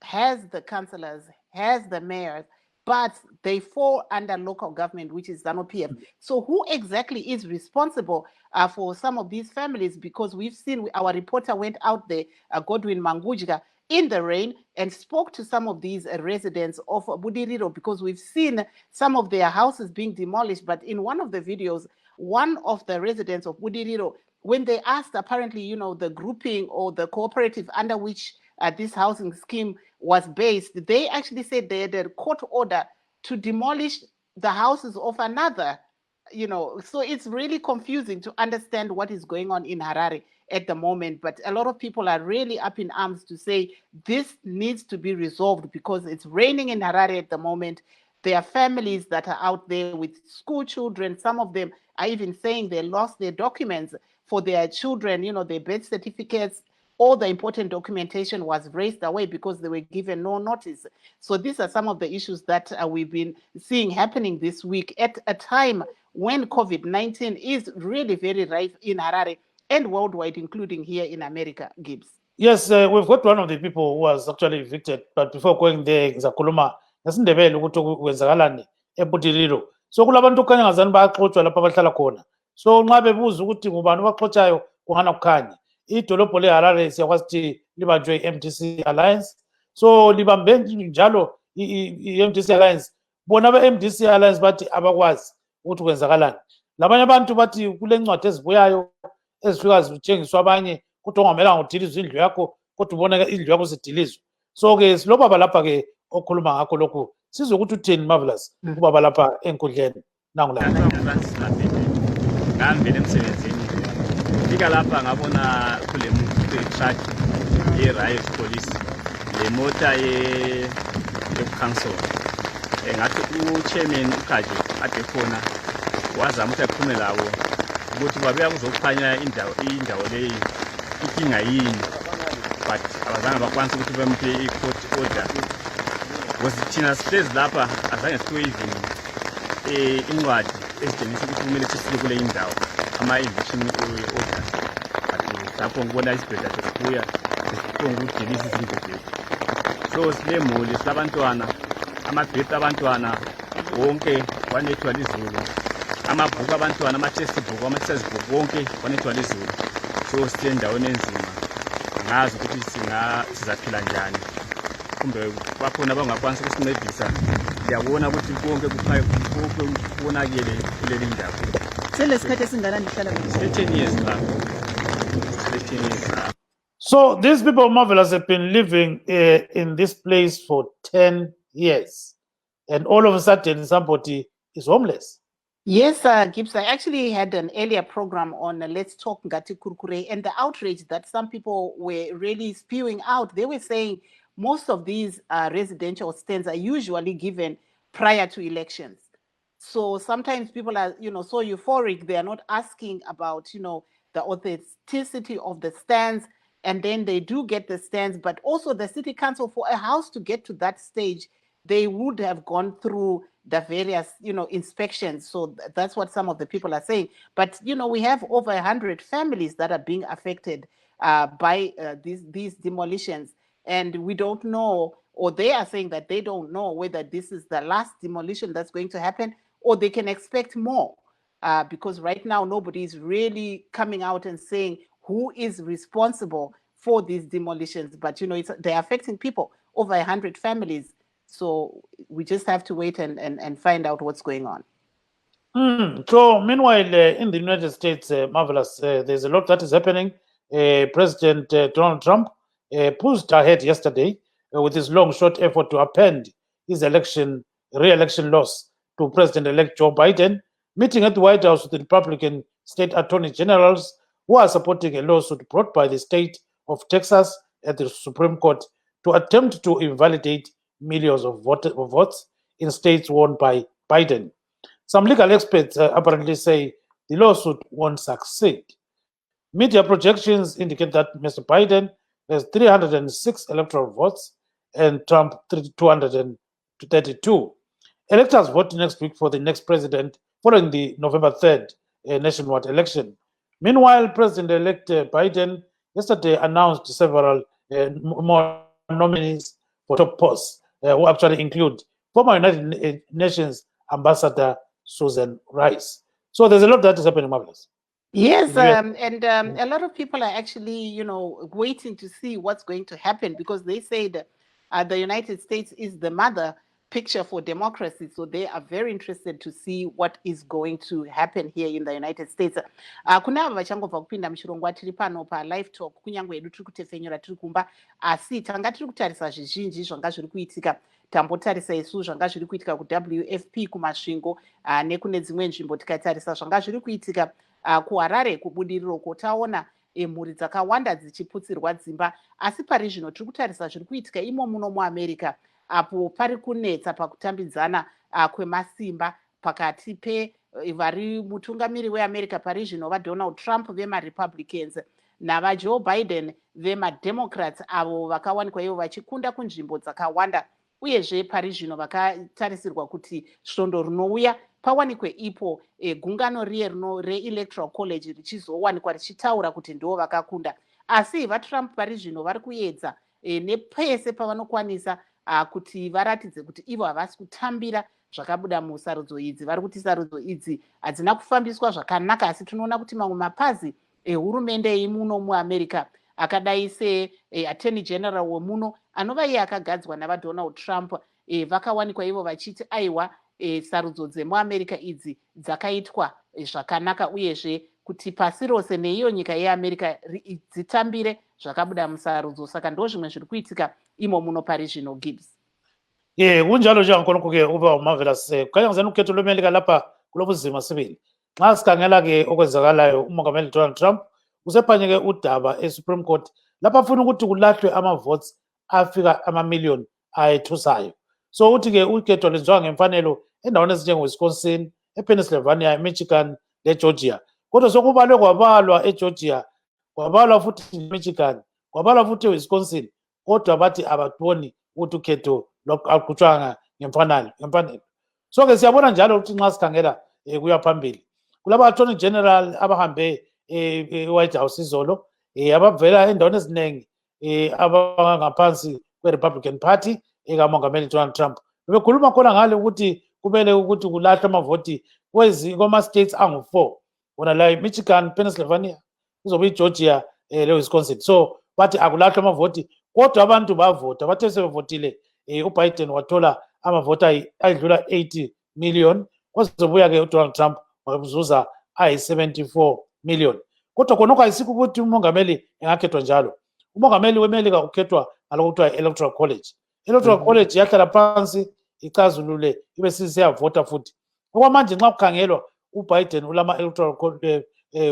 S2: has the councillors, has the mayors, but they fall under local government, which is ZANU-PF. So who exactly is responsible for some of these families? Because we've seen, our reporter went out there, Godwin Mangujga, in the rain and spoke to some of these residents of Budiriro because we've seen some of their houses being demolished. But in one of the videos, one of the residents of Budiriro, when they asked apparently, the grouping or the cooperative under which this housing scheme was based, they actually said they had a court order to demolish the houses of another, so it's really confusing to understand what is going on in Harare at the moment. But a lot of people are really up in arms to say this needs to be resolved because it's raining in Harare at the moment. There are families that are out there with school children. Some of them are even saying they lost their documents for their children, their birth certificates. All the important documentation was raised away because they were given no notice. So these are some of the issues that we've been seeing happening this week at a time when COVID-19 is really very rife in Harare and worldwide, including here in America, Gibbs.
S1: Yes, we've got one of the people who was actually evicted, but before going there, ngizakhuluma ngesindebele ukuthi kwenzakalani eBudiriro. So kulabantu kukhanya ngazani bayaxotsha lapha abahlala khona. So nxa bebuza ukuthi ngubani obaxotshayo kungana kukhanya. Idolobho leHarare siyakwazi ukuthi libanjwe i-MDC Alliance. So libambe njalo i-MDC Alliance. Bona be-MDC Alliance bathi abakwazi ukuthi kwenzakalani. Labanye abantu bathi kule ncwadi ezibuyayo ezifika zitshengiswa abanye ukuthi ongamelanga udilizwe indlu yakho kodwa ubona indlu yakho sidilizwe. So-ke silobaba lapha-ke okhuluma ngakho lokhu sizwe ukuthi utheni Marvelous ubaba lapha enkundleni nangulapha.
S11: Ngihambile emsebenzini fika lapha ngabona kule truck ye-riot police le mota ye-council ngathi u-chairman uKhaji ade khona wazama ukuthi aphume labo ukuthi babuya kuzokukhanya indawo leyi inkinga yini, but abazange bakwanisa ukuthi bempe i-court order because thina sihlezi lapha azange siphiwe even incwadi ezitshengisa ukuthi kumele sifike kule indawo ama-eviction orders. But lapho ngibona isibhedla sesibuya sesifike ngokudilisa izindlu zethu. So silemuli silabantwana, amabhedi abantwana wonke wanethwa lizulu, amabhuku abantwana, ama-textbook, ama-textbook wonke wanethwa lizulu. So siye endaweni enzima, ngazi ukuthi sizaphila njani, kumbe bakhona abangakwanisa ukusincedisa. Ngiyabona ukuthi konke kubonakele kuleli ndawo.
S12: Selesikhathi esinganani lihlala
S11: kule? 10 years now. 10 years now.
S1: So these people, Marvelous, have been living in this place for 10 years. And all of a sudden, somebody is homeless.
S2: Yes, Gibbs, I actually had an earlier program on Let's Talk Ngati Kurukure, and the outrage that some people were really spewing out. They were saying most of these residential stands are usually given prior to elections. So sometimes people are, so euphoric. They are not asking about, the authenticity of the stands. And then they do get the stands, but also the city council, for a house to get to that stage, they would have gone through the various, inspections. So that's what some of the people are saying. But, we have over 100 families that are being affected by these demolitions. And we don't know, or they are saying that they don't know whether this is the last demolition that's going to happen, or they can expect more. Because right now, nobody is really coming out and saying who is responsible for these demolitions. But, they're affecting people, over 100 families. So we just have to wait and find out what's going on.
S1: So meanwhile, in the United States, Marvelous, there's a lot that is happening. President Donald Trump pushed ahead yesterday with his long-shot effort to append his re-election loss to President-elect Joe Biden, meeting at the White House with the Republican state attorney generals who are supporting a lawsuit brought by the state of Texas at the Supreme Court to attempt to invalidate millions of votes in states won by Biden. Some legal experts apparently say the lawsuit won't succeed. Media projections indicate that Mr. Biden has 306 electoral votes and Trump 232. Electors vote next week for the next president following the November 3rd nationwide election. Meanwhile, President-elect Biden yesterday announced several more nominees for top posts, who actually include former United Nations Ambassador Susan Rice. So there's a lot that is happening, Marvelous.
S2: Yes, and a lot of people are actually, waiting to see what's going to happen because they said the United States is the mother picture for democracy. So they are very interested to see what is going to happen here in the United States. Kuna ava vachangobva kupinda muchirongwa tiri pano paLiveTalk kunyange edu tiri kutefenyura tiri kumba asi tanga tiri kutarisa zvizhinji zvanga zviri kuitika. Tambotarisa isu zvanga zviri kuitika kuWFP kumasvingo nekune dzimwe nzvimbo tikatarisa zvanga zviri kuitika kuHarare kubudiriro kotaona mhuri dzakawanda dzichiputsirwa dzimba asi pari zvino tiri kutarisa zviri kuitika imo muno muAmerica apo pari kunetsa pakutambidzana kwemasimba pakati vari mutungamiri weAmerica pari zvino vaDonald Trump vemaRepublicans navaJoe Biden vemademocrats avo vakawanikwa ivo vachikunda kunzvimbo dzakawanda uyezve pari zvino vakatarisirwa kuti svondo rinouya pawanikwe ipo gungano riye reelectoral college richizowanikwa richitaura kuti ndo vakakunda asi vaTrump pari zvino vari kuedza nepese pavanokwanisa kuti varatidze kuti ivo havasi kutambira zvakabuda musarudzo idzi. Vari kuti sarudzo idzi hadzina kufambiswa zvakanaka asi tinoona kuti mamwe mapazi ehurumende yemuno muAmerica akadai seattorney general wemuno anova iye akagadzwa navaDonald Trump vakawanikwa ivo vachiti aiwa sarudzo dzemuAmerica idzi dzakaitwa zvakanaka uyezve kuti pasi rose neiyo nyika yeAmerica dzitambire zvakabuda musarudzo. Saka ndo zvimwe zviri kuitika imo muno pari zvino Gibbs.
S1: Kunjalo nje angikhona-ke uba Marvelous kukhanya ngizana ukhetho lweMelika lapha kulobuzima sibili. Nxa sikhangela-ke okwenzakalayo umongameli Donald Trump usephanye-ke udaba eSupreme Court lapha afuna ukuthi kulahlwe ama-votes afika amamiliyoni ayethusayo. So uthi-ke ukhetho lenziwa ngemfanelo endaweni ezinjengo-Wisconsin, ePennsylvania, eMichigan leGeorgia. Kodwa sokubalwe kwabalwa eGeorgia, kwabalwa futhi eMichigan, kwabalwa futhi eWisconsin, kodwa bathi ababoni ukuthi ukhetho akuqhutshwanga ngemfanelo. So-ke siyabona njalo ukuthi nxa sikhangela kuya phambili kulaba attorney general abahambe eWhite House izolo abavela endaweni eziningi abangaphansi kwe-Republican Party kamongameli Donald Trump bebekhuluma khona ngale ukuthi kumele ukuthi kulahlwe amavoti kwama-states angu-4 wona la Michigan, Pennsylvania, kuzobe iGeorgia leWisconsin. So bathi akulahlwe amavoti kodwa abantu bavota bathe sebevotile uBiden wathola amavoti ayidlula 80 million ozobuya-ke uDonald Trump wazuza ayi-74 million. Kodwa khonokho ayisikho ukuthi umongameli engakhethwa njalo. Umongameli weMelika ukhethwa ngalokho kuthiwa i-electoral college. I-electoral college yahlala phansi icazulule ibe sisiyavota futhi. Okwamanje nxa kukhangelwa uBiden ulama-electoral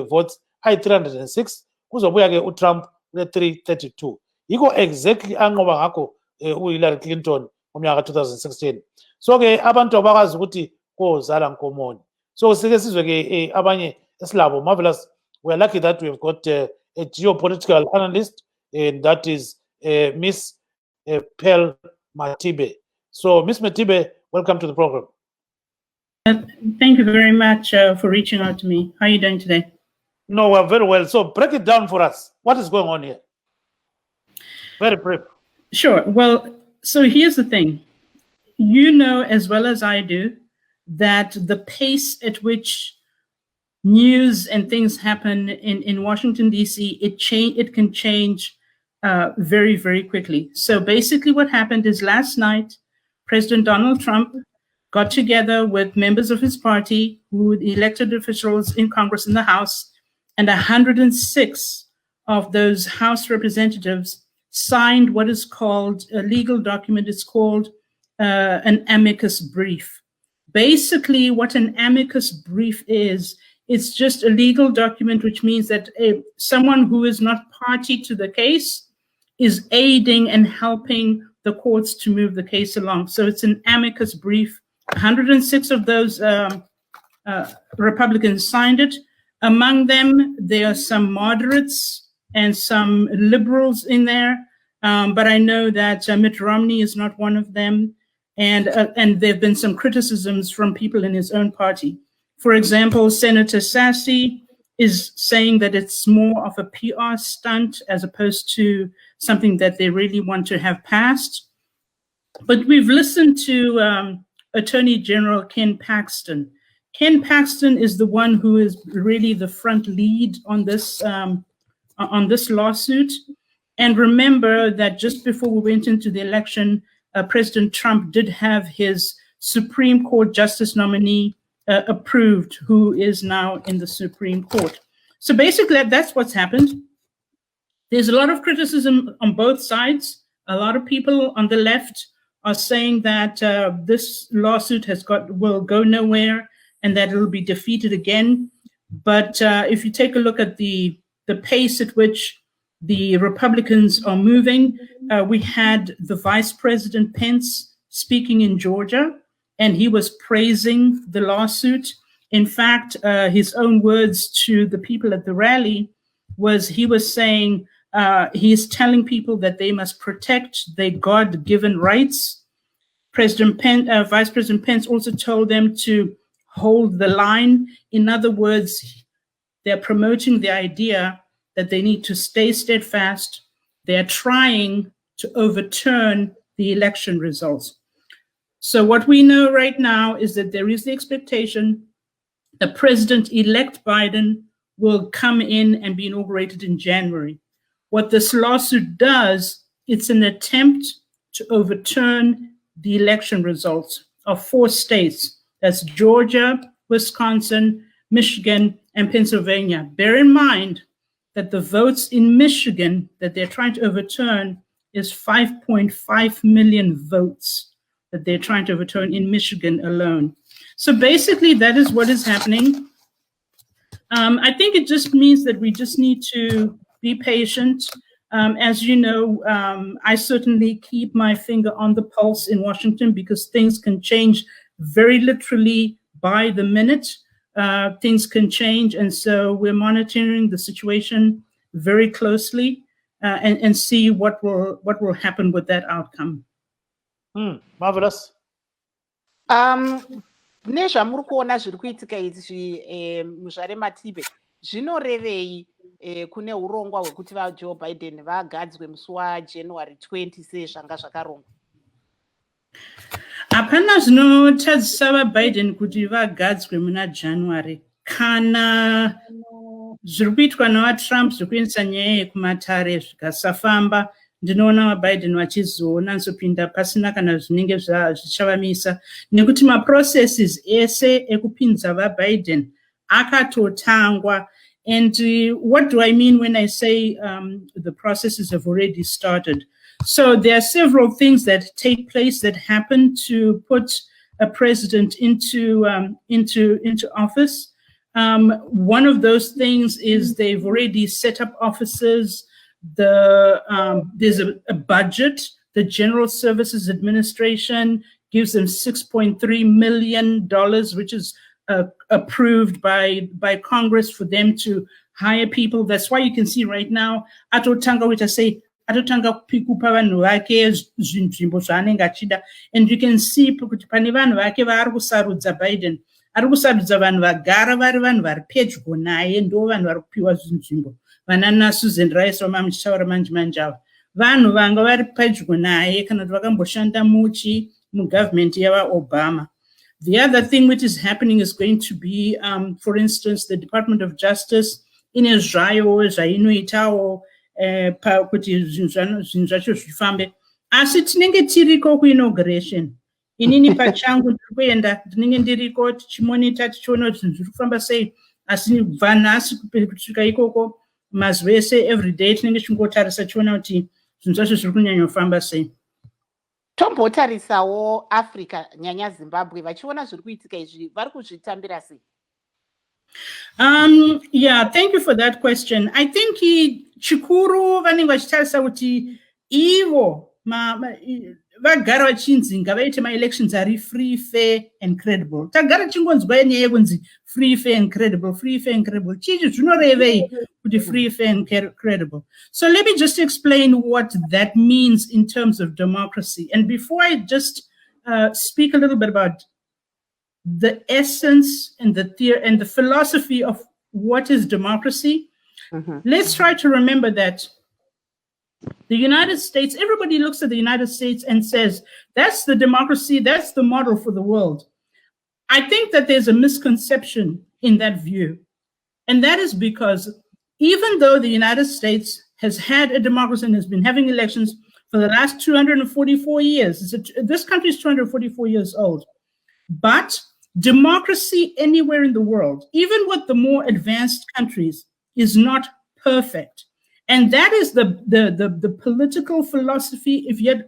S1: votes ayi-306 kuzobuya-ke uTrump ule-332. Yikho exactly anqoba ngakho uHillary Clinton ngomnyaka ka-2016. So-ke abantu abakwazi ukuthi kozala nkomoni. So sike sizwe-ke abanye esilabo Marvelous. We are lucky that we've got a geopolitical analyst, and that is Miss Pearl Matibe. So, Miss Matibe, welcome to the program.
S13: Thank you very much for reaching out to me. How are you doing today?
S1: No, we're very well. So, break it down for us. What is going on here? Very brief.
S13: Sure. Well, so here's the thing. You know as well as I do that the pace at which news and things happen in Washington, D.C., it can change very, very quickly. So basically what happened is last night, President Donald Trump got together with members of his party, elected officials in Congress, in the House, and 106 of those House representatives signed what is called a legal document. It's called an amicus brief. Basically, what an amicus brief is, it's just a legal document, which means that someone who is not party to the case is aiding and helping the courts to move the case along. So it's an amicus brief. 106 of those Republicans signed it. Among them, there are some moderates and some liberals in there, but I know that Mitt Romney is not one of them, and there have been some criticisms from people in his own party. For example, Senator Sassy is saying that it's more of a PR stunt as opposed to something that they really want to have passed. But we've listened to Attorney General Ken Paxton. Ken Paxton is the one who is really the front lead on this lawsuit. And remember that just before we went into the election, President Trump did have his Supreme Court Justice nominee approved, who is now in the Supreme Court. So basically, that's what's happened. There's a lot of criticism on both sides. A lot of people on the left are saying that this lawsuit will go nowhere and that it'll be defeated again. But if you take a look at the pace at which the Republicans are moving, we had the Vice President Pence speaking in Georgia, and he was praising the lawsuit. In fact, his own words to the people at the rally was, he was saying, he's telling people that they must protect their God-given rights. Vice President Pence also told them to hold the line. In other words, they're promoting the idea that they need to stay steadfast. They're trying to overturn the election results. So what we know right now is that there is the expectation that President-elect Biden will come in and be inaugurated in January. What this lawsuit does, it's an attempt to overturn the election results of 4 states. That's Georgia, Wisconsin, Michigan, and Pennsylvania. Bear in mind that the votes in Michigan that they're trying to overturn is 5.5 million votes that they're trying to overturn in Michigan alone. So basically, that is what is happening. I think it just means that we just need to be patient. As you know, I certainly keep my finger on the pulse in Washington because things can change very literally by the minute. Things can change, and so we're monitoring the situation very closely and see what will happen with that outcome.
S1: Marvelous.
S2: Nezvamuri kuona zviri kuitika izvi muzvarematibe zvinorevei kune urongwa hwekuti vaJoe Biden vagadzwe musi waJanuary 20 sezvanga zvakarongwa?
S13: Hapana zvinotadzisa vaBiden kuti vagadzwe muna January. Kana zviri kuitwa navaTrump zvekuendesa nyaya yekumatare zvikasafamba, ndinoona vaBiden vachizonatsopinda pasina kana zvinenge zvichavamisa, nekuti maprocesses ese ekupinza vaBiden akatotangwa. And what do I mean when I say the processes have already started? So there are several things that take place that happen to put a president into office. One of those things is they've already set up offices. There's a budget. The General Services Administration gives them $6.3 million, which is approved by Congress for them to hire people. That's why you can see right now, atotanga kupa vanhu vake zvinzvimbo zvaanenge achida, and you can see kuti pane vanhu vake vaari kusarudza Biden. Ari kusarudza vanhu vagara vari vanhu vari pedyo naye, ndo vanhu vari kupiwa zvinzvimbo. Vanana Susan Rice vamamuchitaura manje ava, vanhu vanga vari pedyo naye kana kuti vakamboshanda mugovernment yava Obama. The other thing which is happening is going to be, for instance, the Department of Justice ine zvayo zvainoitawo kuti zvinhu zvacho zvifambe. Asi tinenge tiriko kuinauguration. Inini pachangu ndiri kuenda, ndinenge ndiriko tichimonita tichiona kuti zvinhu zviri kufamba sei. Asi vanhasi kusvika ikoko mazwi ese every day tinenge tichingotarisa tichiona kuti zvinhu zvacho zviri kunyanya kufamba sei.
S2: Tombotarisawo Africa nyanya Zimbabwe vachiona zviri kuitika izvi vari kuzvitambira sei?
S13: Yeah, thank you for that question. I think chikuru vanenge vachitarisa kuti ivo vagara vachinzi ngavaite ma-elections ari free, fair and credible. Tagara chingonzwa nyaya yekunzi free, fair and credible, free, fair and credible. Chichi zvinorevei kuti free, fair and credible? So let me just explain what that means in terms of democracy. And before I just speak a little bit about the essence and the philosophy of what is democracy, let's try to remember that the United States, everybody looks at the United States and says, that's the democracy, that's the model for the world. I think that there's a misconception in that view. And that is because even though the United States has had a democracy and has been having elections for the last 244 years, this country is 244 years old, but democracy anywhere in the world, even with the more advanced countries, is not perfect. And that is the political philosophy. If you'd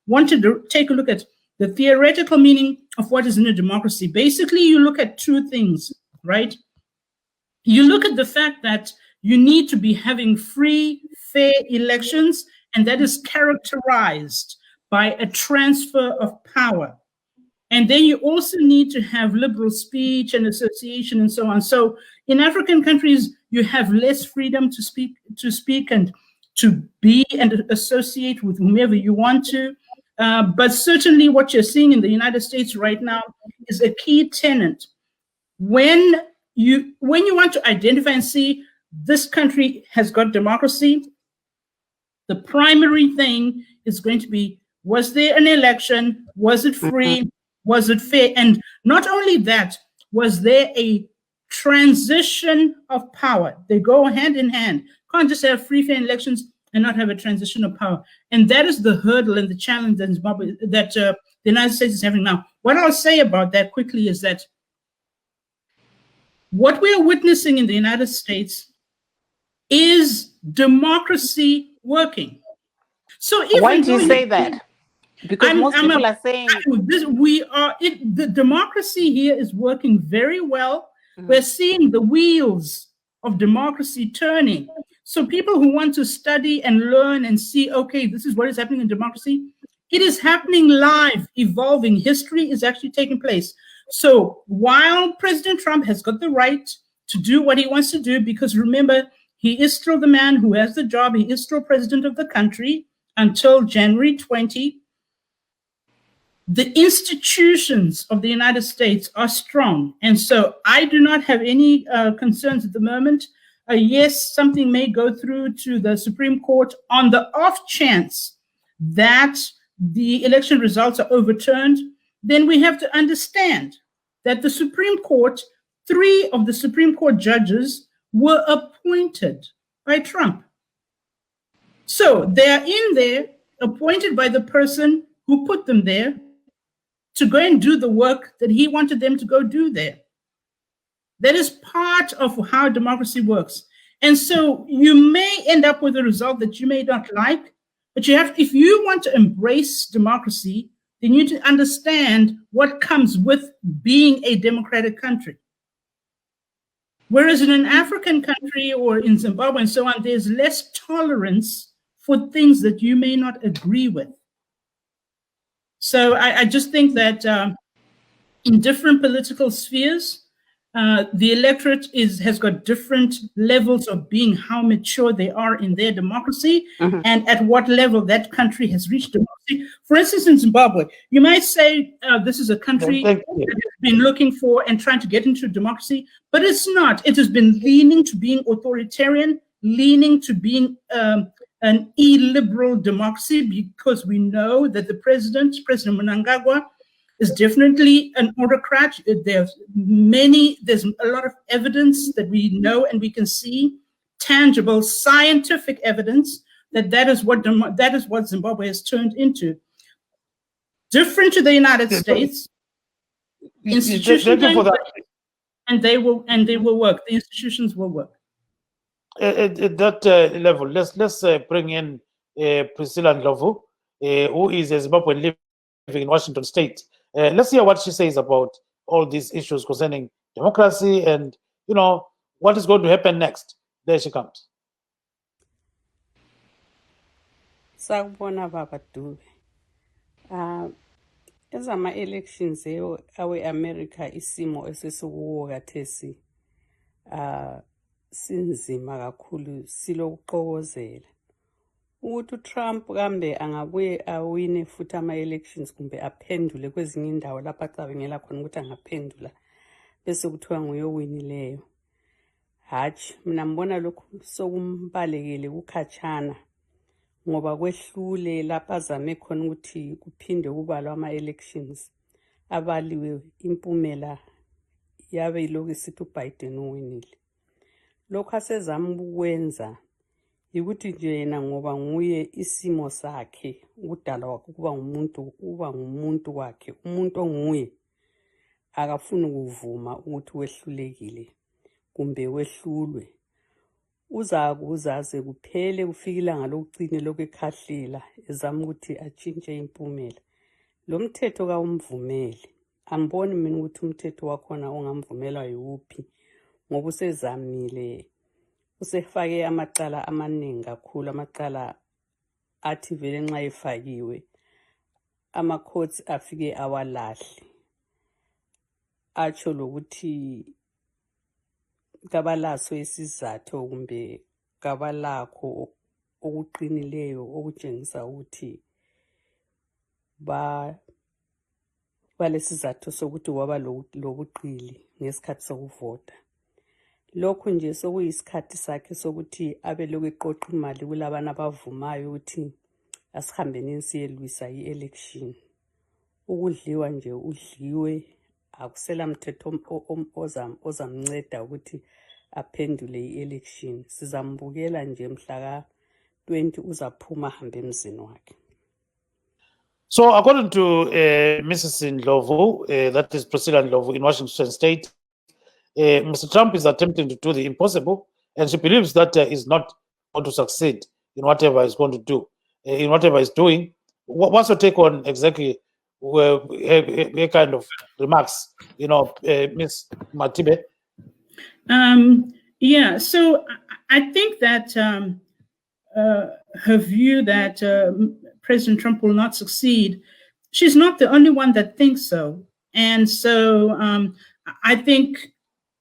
S13: wanted to take a look at the theoretical meaning of what is in a democracy, basically you look at two things, right? You look at the fact that you need to be having free, fair elections, and that is characterized by a transfer of power. And then you also need to have liberal speech and association and so on. So in African countries, you have less freedom to speak and to be and associate with whomever you want to. But certainly what you're seeing in the United States right now is a key tenet. When you want to identify and see this country has got democracy, the primary thing is going to be, was there an election? Was it free? Was it fair? And not only that, was there a transition of power? They go hand in hand. Can't just have free, fair elections and not have a transition of power. And that is the hurdle and the challenge that Zimbabwe, that the United States is having now. What I'll say about that quickly is that what we are witnessing in the United States is democracy working. So
S2: why do you say that? Because most people are saying
S13: the democracy here is working very well. We're seeing the wheels of democracy turning. So people who want to study and learn and see, okay, this is what is happening in democracy, it is happening live, evolving. History is actually taking place. So while President Trump has got the right to do what he wants to do, because remember, he is still the man who has the job, he is still president of the country until January 20. The institutions of the United States are strong. And so I do not have any concerns at the moment. Yes, something may go through to the Supreme Court on the off chance that the election results are overturned. Then we have to understand that the Supreme Court, 3 of the Supreme Court judges were appointed by Trump. So they are in there, appointed by the person who put them there, to go and do the work that he wanted them to go do there. That is part of how democracy works. And so you may end up with a result that you may not like, but you have, if you want to embrace democracy, then you need to understand what comes with being a democratic country. Whereas in an African country or in Zimbabwe and so on, there's less tolerance for things that you may not agree with. So I just think that in different political spheres, the electorate has got different levels of being, how mature they are in their democracy, and at what level that country has reached democracy. For instance, in Zimbabwe, you might say this is a country that has been looking for and trying to get into democracy, but it's not. It has been leaning to being authoritarian, leaning to being an illiberal democracy, because we know that the President Mnangagwa, is definitely an autocrat. There's a lot of evidence that we know and we can see, tangible scientific evidence that is what Zimbabwe has turned into. Different to the United States, institutions, and they will work. The institutions will work.
S1: at that level, let's bring in Priscilla Ndlovu, who is a Zimbabwean living in Washington State. Let's hear what she says about all these issues concerning democracy and, you know, what is going to happen next. There she comes.
S14: Sakubona baba Dube. Ezama-elections awe-America isimo esesikuwo kathesi sinzima kakhulu silokuxokozela ukuthi uTrump kambe angabuye awine futhi ama-elections kumbe aphendule kwezinye indawo lapho acabangela khona ukuthi angaphendula bese kuthiwa nguye owinileyo. Hatshi, mina mbona lokhu sokumbalekele kukhatshana ngoba kwehlule lapha azame khona ukuthi kuphinde kubalwa ama-elections abaliwe impumela yabe ilokhu isithi uBiden uwinile. Lokhu asezama ukwenza yikuthi nje yena ngoba nguye isimo sakhe ukudala wakhe uba ngumuntu wakhe, umuntu onguye akafuni ukuvuma ukuthi wehlulekile kumbe wehlulwe. Uzakuzaze kuphele kufika ilanga lokucine lokhu ekhahlela ezama ukuthi atshintshe impumela. Lo mthetho kawumvumeli. Amboni mina ukuthi umthetho wakhona ongamvumela yiwuphi ngoba usezamile, usefake amacala amaningi kakhulu, amacala athi vele nxa efakiwe ama-courts afike awalahle. Atsho lokuthi kabalaso isizathu kumbe kabalakho okuqinileyo okutshengisa ukuthi balesizathu sokuthi waba lobuqili ngesikhathi sokuvota. Lokhu nje sokuyisikhathi sakhe sokuthi abe lokhu eqoqa imali kulabana abavumayo ukuthi asihambeni siyelwisa i-election. Ukudliwa nje udliwe, akusela mthetho ozamnceda ukuthi aphendule i-election. Sizambukela nje mhla ka-20 uzaphuma ahambe emzini wakhe.
S1: So according to Mrs. Ndlovu, that is Priscilla Ndlovu in Washington State, Mr. Trump is attempting to do the impossible, and she believes that he's not going to succeed in whatever he's going to do, in whatever he's doing. What's your take on exactly a kind of remarks, you know, Ms. Matibe?
S13: Yeah, so I think that her view that President Trump will not succeed, she's not the only one that thinks so. And so I think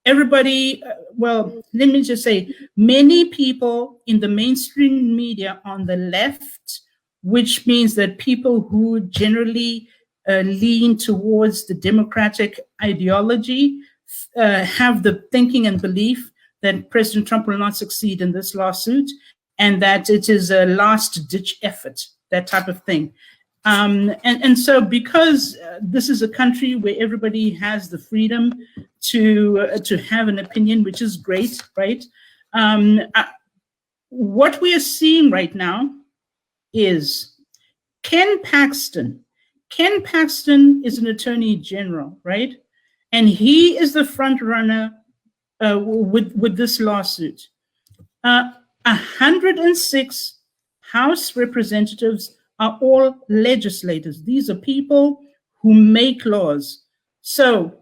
S13: everybody, well, let me just say, many people in the mainstream media on the left, which means that people who generally lean towards the democratic ideology, have the thinking and belief that President Trump will not succeed in this lawsuit and that it is a last-ditch effort, that type of thing. And so because this is a country where everybody has the freedom to have an opinion, which is great, right? What we are seeing right now is Ken Paxton. Ken Paxton is an attorney general, right? And he is the front runner with this lawsuit. 106 House representatives are all legislators. These are people who make laws. So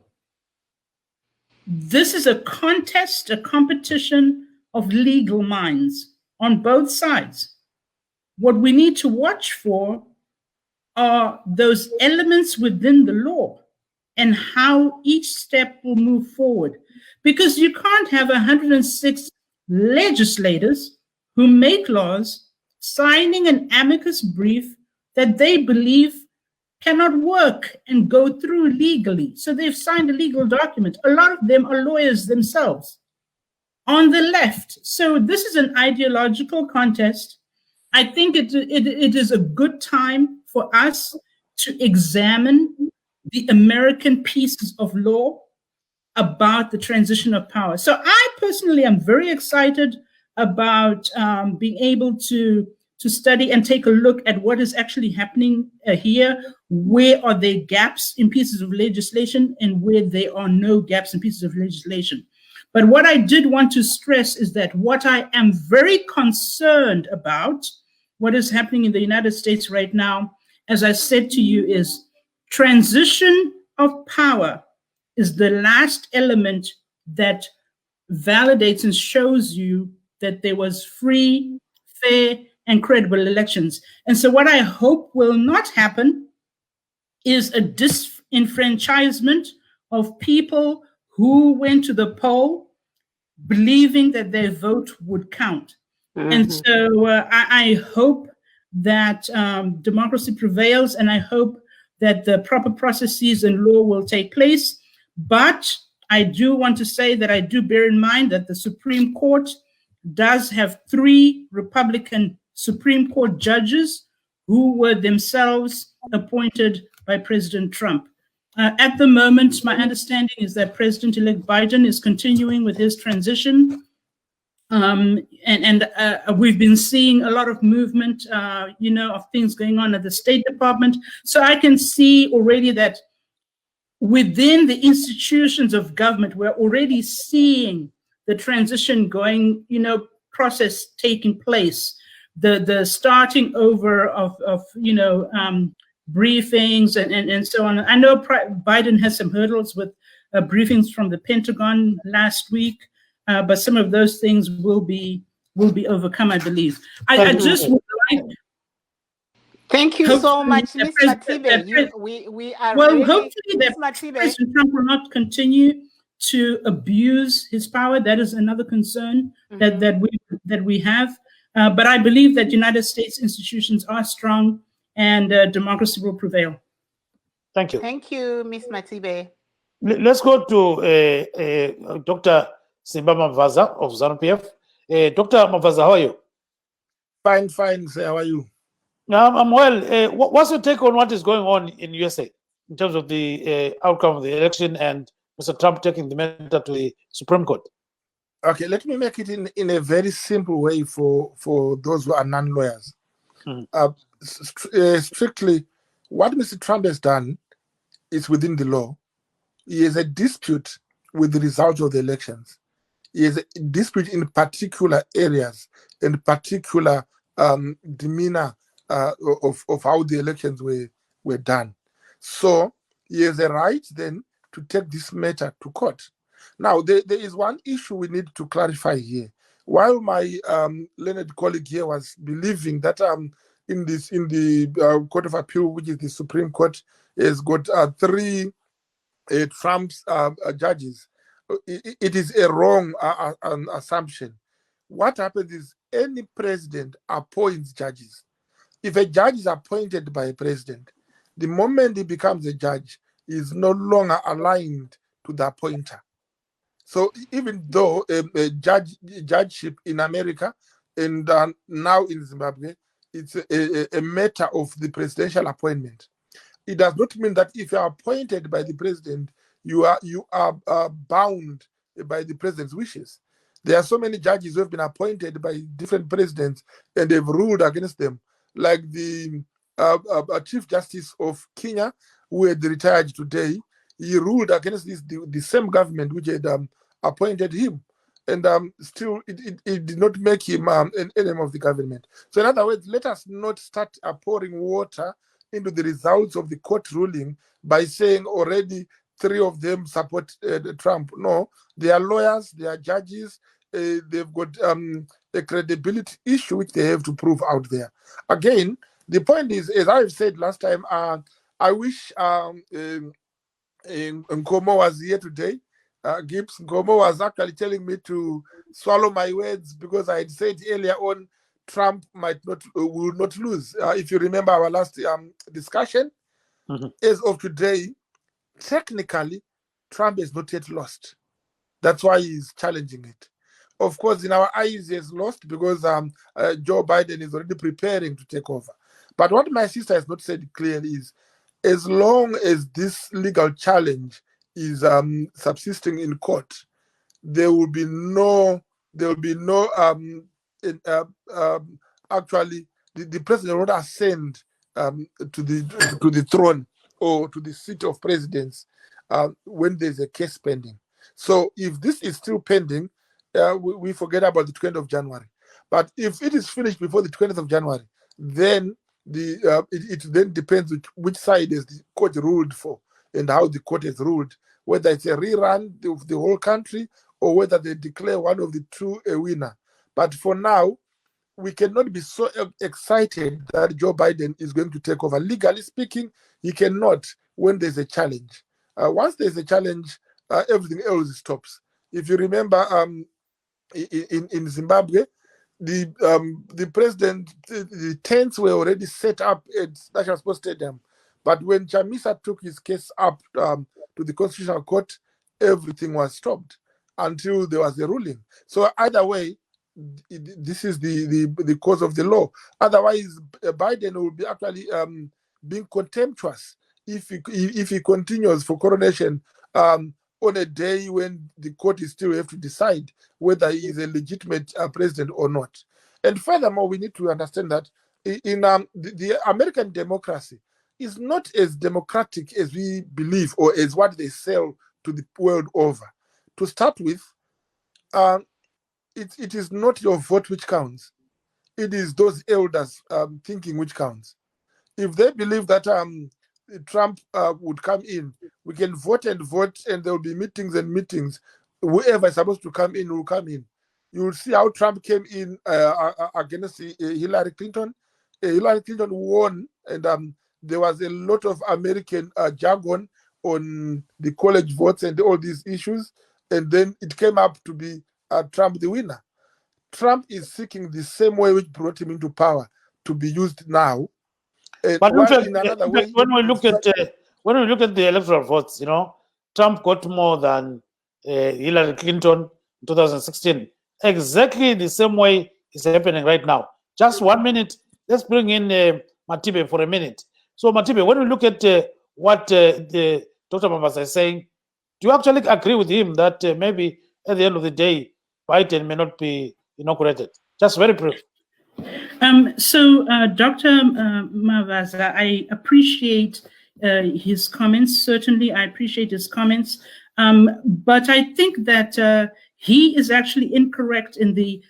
S13: this is a contest, a competition of legal minds on both sides. What we need to watch for are those elements within the law and how each step will move forward. Because you can't have 106 legislators who make laws signing an amicus brief that they believe cannot work and go through legally. So they've signed a legal document. A lot of them are lawyers themselves on the left. So this is an ideological contest. I think it is a good time for us to examine the American pieces of law about the transition of power. So I personally am very excited about being able to study and take a look at what is actually happening here. Where are there gaps in pieces of legislation and where there are no gaps in pieces of legislation? But what I did want to stress is that what I am very concerned about, what is happening in the United States right now, as I said to you, is transition of power is the last element that validates and shows you that there was free, fair, and credible elections. And so what I hope will not happen is a disenfranchisement of people who went to the poll believing that their vote would count. And so I hope that democracy prevails, and I hope that the proper processes and law will take place. But I do want to say that I do bear in mind that the Supreme Court does have 3 Republican Supreme Court judges who were themselves appointed by President Trump. At the moment, my understanding is that President-elect Biden is continuing with his transition. We've been seeing a lot of movement, of things going on at the State Department. So I can see already that within the institutions of government, we're already seeing the transition going, process taking place. The starting over of briefings and so on. I know Biden has some hurdles with briefings from the Pentagon last week, but some of those things will be overcome, I believe. I just would like.
S2: Thank you so much, Ms. Matibe. We are really,
S13: hopefully that President Trump will not continue to abuse his power. That is another concern that we have. But I believe that United States institutions are strong and democracy will prevail.
S1: Thank you.
S2: Thank you, Ms. Matibe.
S1: Let's go to Dr. Simba Mavaza of ZANU-PF. Dr. Mavaza, how are you?
S15: Fine, sir. How are you?
S1: I'm well. What's your take on what is going on in USA in terms of the outcome of the election and Mr. Trump taking the matter to the Supreme Court?
S15: Okay, let me make it in a very simple way for those who are non-lawyers. Strictly, what Mr. Trump has done is within the law. He has a dispute with the results of the elections. He has a dispute in particular areas and particular demeanor of how the elections were done. So he has a right then to take this matter to court. Now, there is one issue we need to clarify here. While my learned colleague here was believing that in the Court of Appeal, which is the Supreme Court, has got 3 Trump's judges, it is a wrong assumption. What happens is any president appoints judges. If a judge is appointed by a president, the moment he becomes a judge, he is no longer aligned to the appointer. So even though a judgeship in America and now in Zimbabwe, it's a matter of the presidential appointment. It does not mean that if you are appointed by the president, you are bound by the president's wishes. There are so many judges who have been appointed by different presidents and they've ruled against them, like the Chief Justice of Kenya, who had retired today. He ruled against the same government which had appointed him, and still it did not make him an enemy of the government. So in other words, let us not start pouring water into the results of the court ruling by saying already 3 of them support Trump. No, they are lawyers, they are judges, they've got a credibility issue which they have to prove out there. Again, the point is, as I've said last time, I wish Nkomo was here today. Gibbs Nkomo was actually telling me to swallow my words because I had said earlier on Trump will not lose. If you remember our last discussion, as of today, technically, Trump has not yet lost. That's why he's challenging it. Of course, in our eyes, he has lost because Joe Biden is already preparing to take over. But what my sister has not said clearly is, as long as this legal challenge is subsisting in court, there will be no actually the president will not ascend to the throne or to the seat of presidents when there's a case pending. So if this is still pending, we forget about the 20th of January. But if it is finished before the 20th of January, then it then depends which side is the court ruled for and how the court has ruled, whether it's a rerun of the whole country or whether they declare one of the two a winner. But for now, we cannot be so excited that Joe Biden is going to take over. Legally speaking, he cannot when there's a challenge. Once there's a challenge, everything else stops. If you remember, in Zimbabwe, the president, the tents were already set up at National Sports Stadium. But when Chamisa took his case up to the Constitutional Court, everything was stopped until there was a ruling. So either way, this is the cause of the law. Otherwise, Biden will be actually being contemptuous if he continues for coronation on a day when the court is still have to decide whether he is a legitimate president or not. And furthermore, we need to understand that in the American democracy is not as democratic as we believe or as what they sell to the world over. To start with, it is not your vote which counts. It is those elders thinking which counts. If they believe that Trump would come in, we can vote, and there will be meetings and meetings. Whoever is supposed to come in will come in. You will see how Trump came in against Hillary Clinton. Hillary Clinton won, and there was a lot of American jargon on the college votes and all these issues. And then it came up to be Trump the winner. Trump is seeking the same way which brought him into power to be used now.
S1: But in fact, when we look at the electoral votes, Trump got more than Hillary Clinton in 2016. Exactly the same way is happening right now. Just 1 minute. Let's bring in Matibe for a minute. So Matibe, when we look at what the Dr. Mabasa is saying, do you actually agree with him that maybe at the end of the day, Biden may not be inaugurated? Just very brief.
S13: So, Dr. Mavaza, I appreciate his comments. Certainly, I appreciate his comments. But I think that he is actually incorrect in the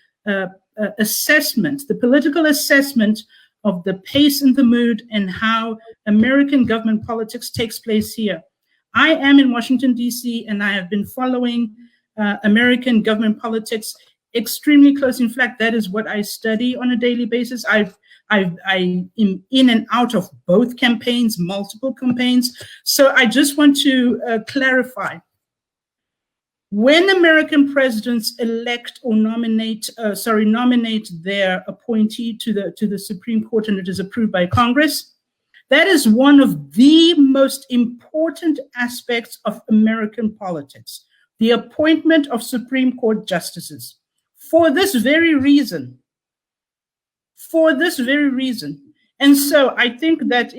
S13: assessment, the political assessment of the pace and the mood and how American government politics takes place here. I am in Washington, D.C., and I have been following American government politics extremely close. In fact, that is what I study on a daily basis. I am in and out of both campaigns, multiple campaigns. So I just want to clarify. When American presidents elect or nominate their appointee to the Supreme Court and it is approved by Congress, that is one of the most important aspects of American politics, the appointment of Supreme Court justices. For this very reason. And so I think that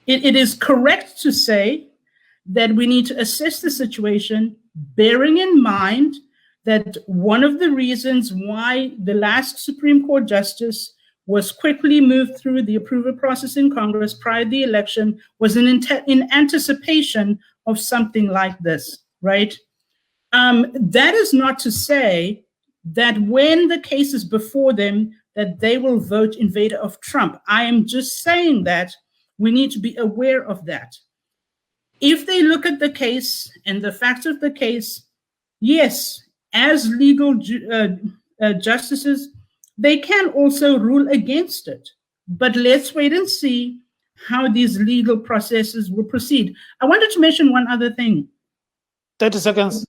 S13: it is correct to say that we need to assess the situation, bearing in mind that one of the reasons why the last Supreme Court justice was quickly moved through the approval process in Congress prior to the election was in anticipation of something like this, right? That is not to say that when the case is before them, that they will vote in favor of Trump. I am just saying that we need to be aware of that. If they look at the case and the facts of the case, yes, as legal justices, they can also rule against it. But let's wait and see how these legal processes will proceed. I wanted to mention one other thing.
S1: 30 seconds.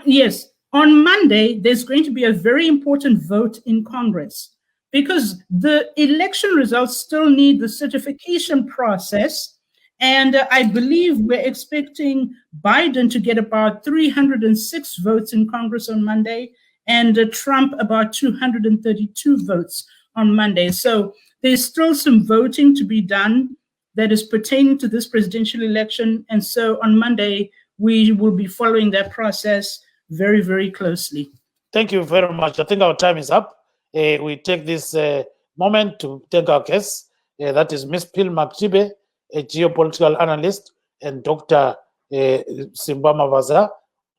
S13: Yes, on Monday, there's going to be a very important vote in Congress because the election results still need the certification process. And I believe we're expecting Biden to get about 306 votes in Congress on Monday and Trump about 232 votes on Monday. So there's still some voting to be done that is pertaining to this presidential election. And so on Monday, we will be following that process very, very closely.
S1: Thank you very much. I think our time is up. We take this moment to thank our guests. That is Ms. Pil Maktibe, a geopolitical analyst and Dr. Simba Mavaza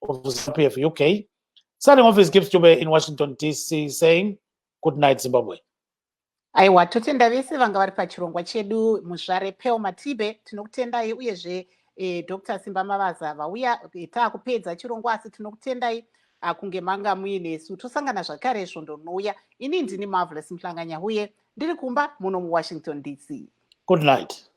S1: of ZANU-PF UK. Signing off is Gibbs Jube in Washington, D.C. saying, good night, Zimbabwe.
S2: Aiwa, totenda vese vanga vari pachirongwa chedu muzvare Pearl Matibe. Tinokutendai uyezve Dr. Simba Mavaza vauya taakupedza chirongwa, asi tinokutendai kunge manga muinesu. Tosangana zvakare zvondonouya. Ini ndini Marvelous Mhlanganya uye ndiri kumba muno muWashington DC.
S1: Good night.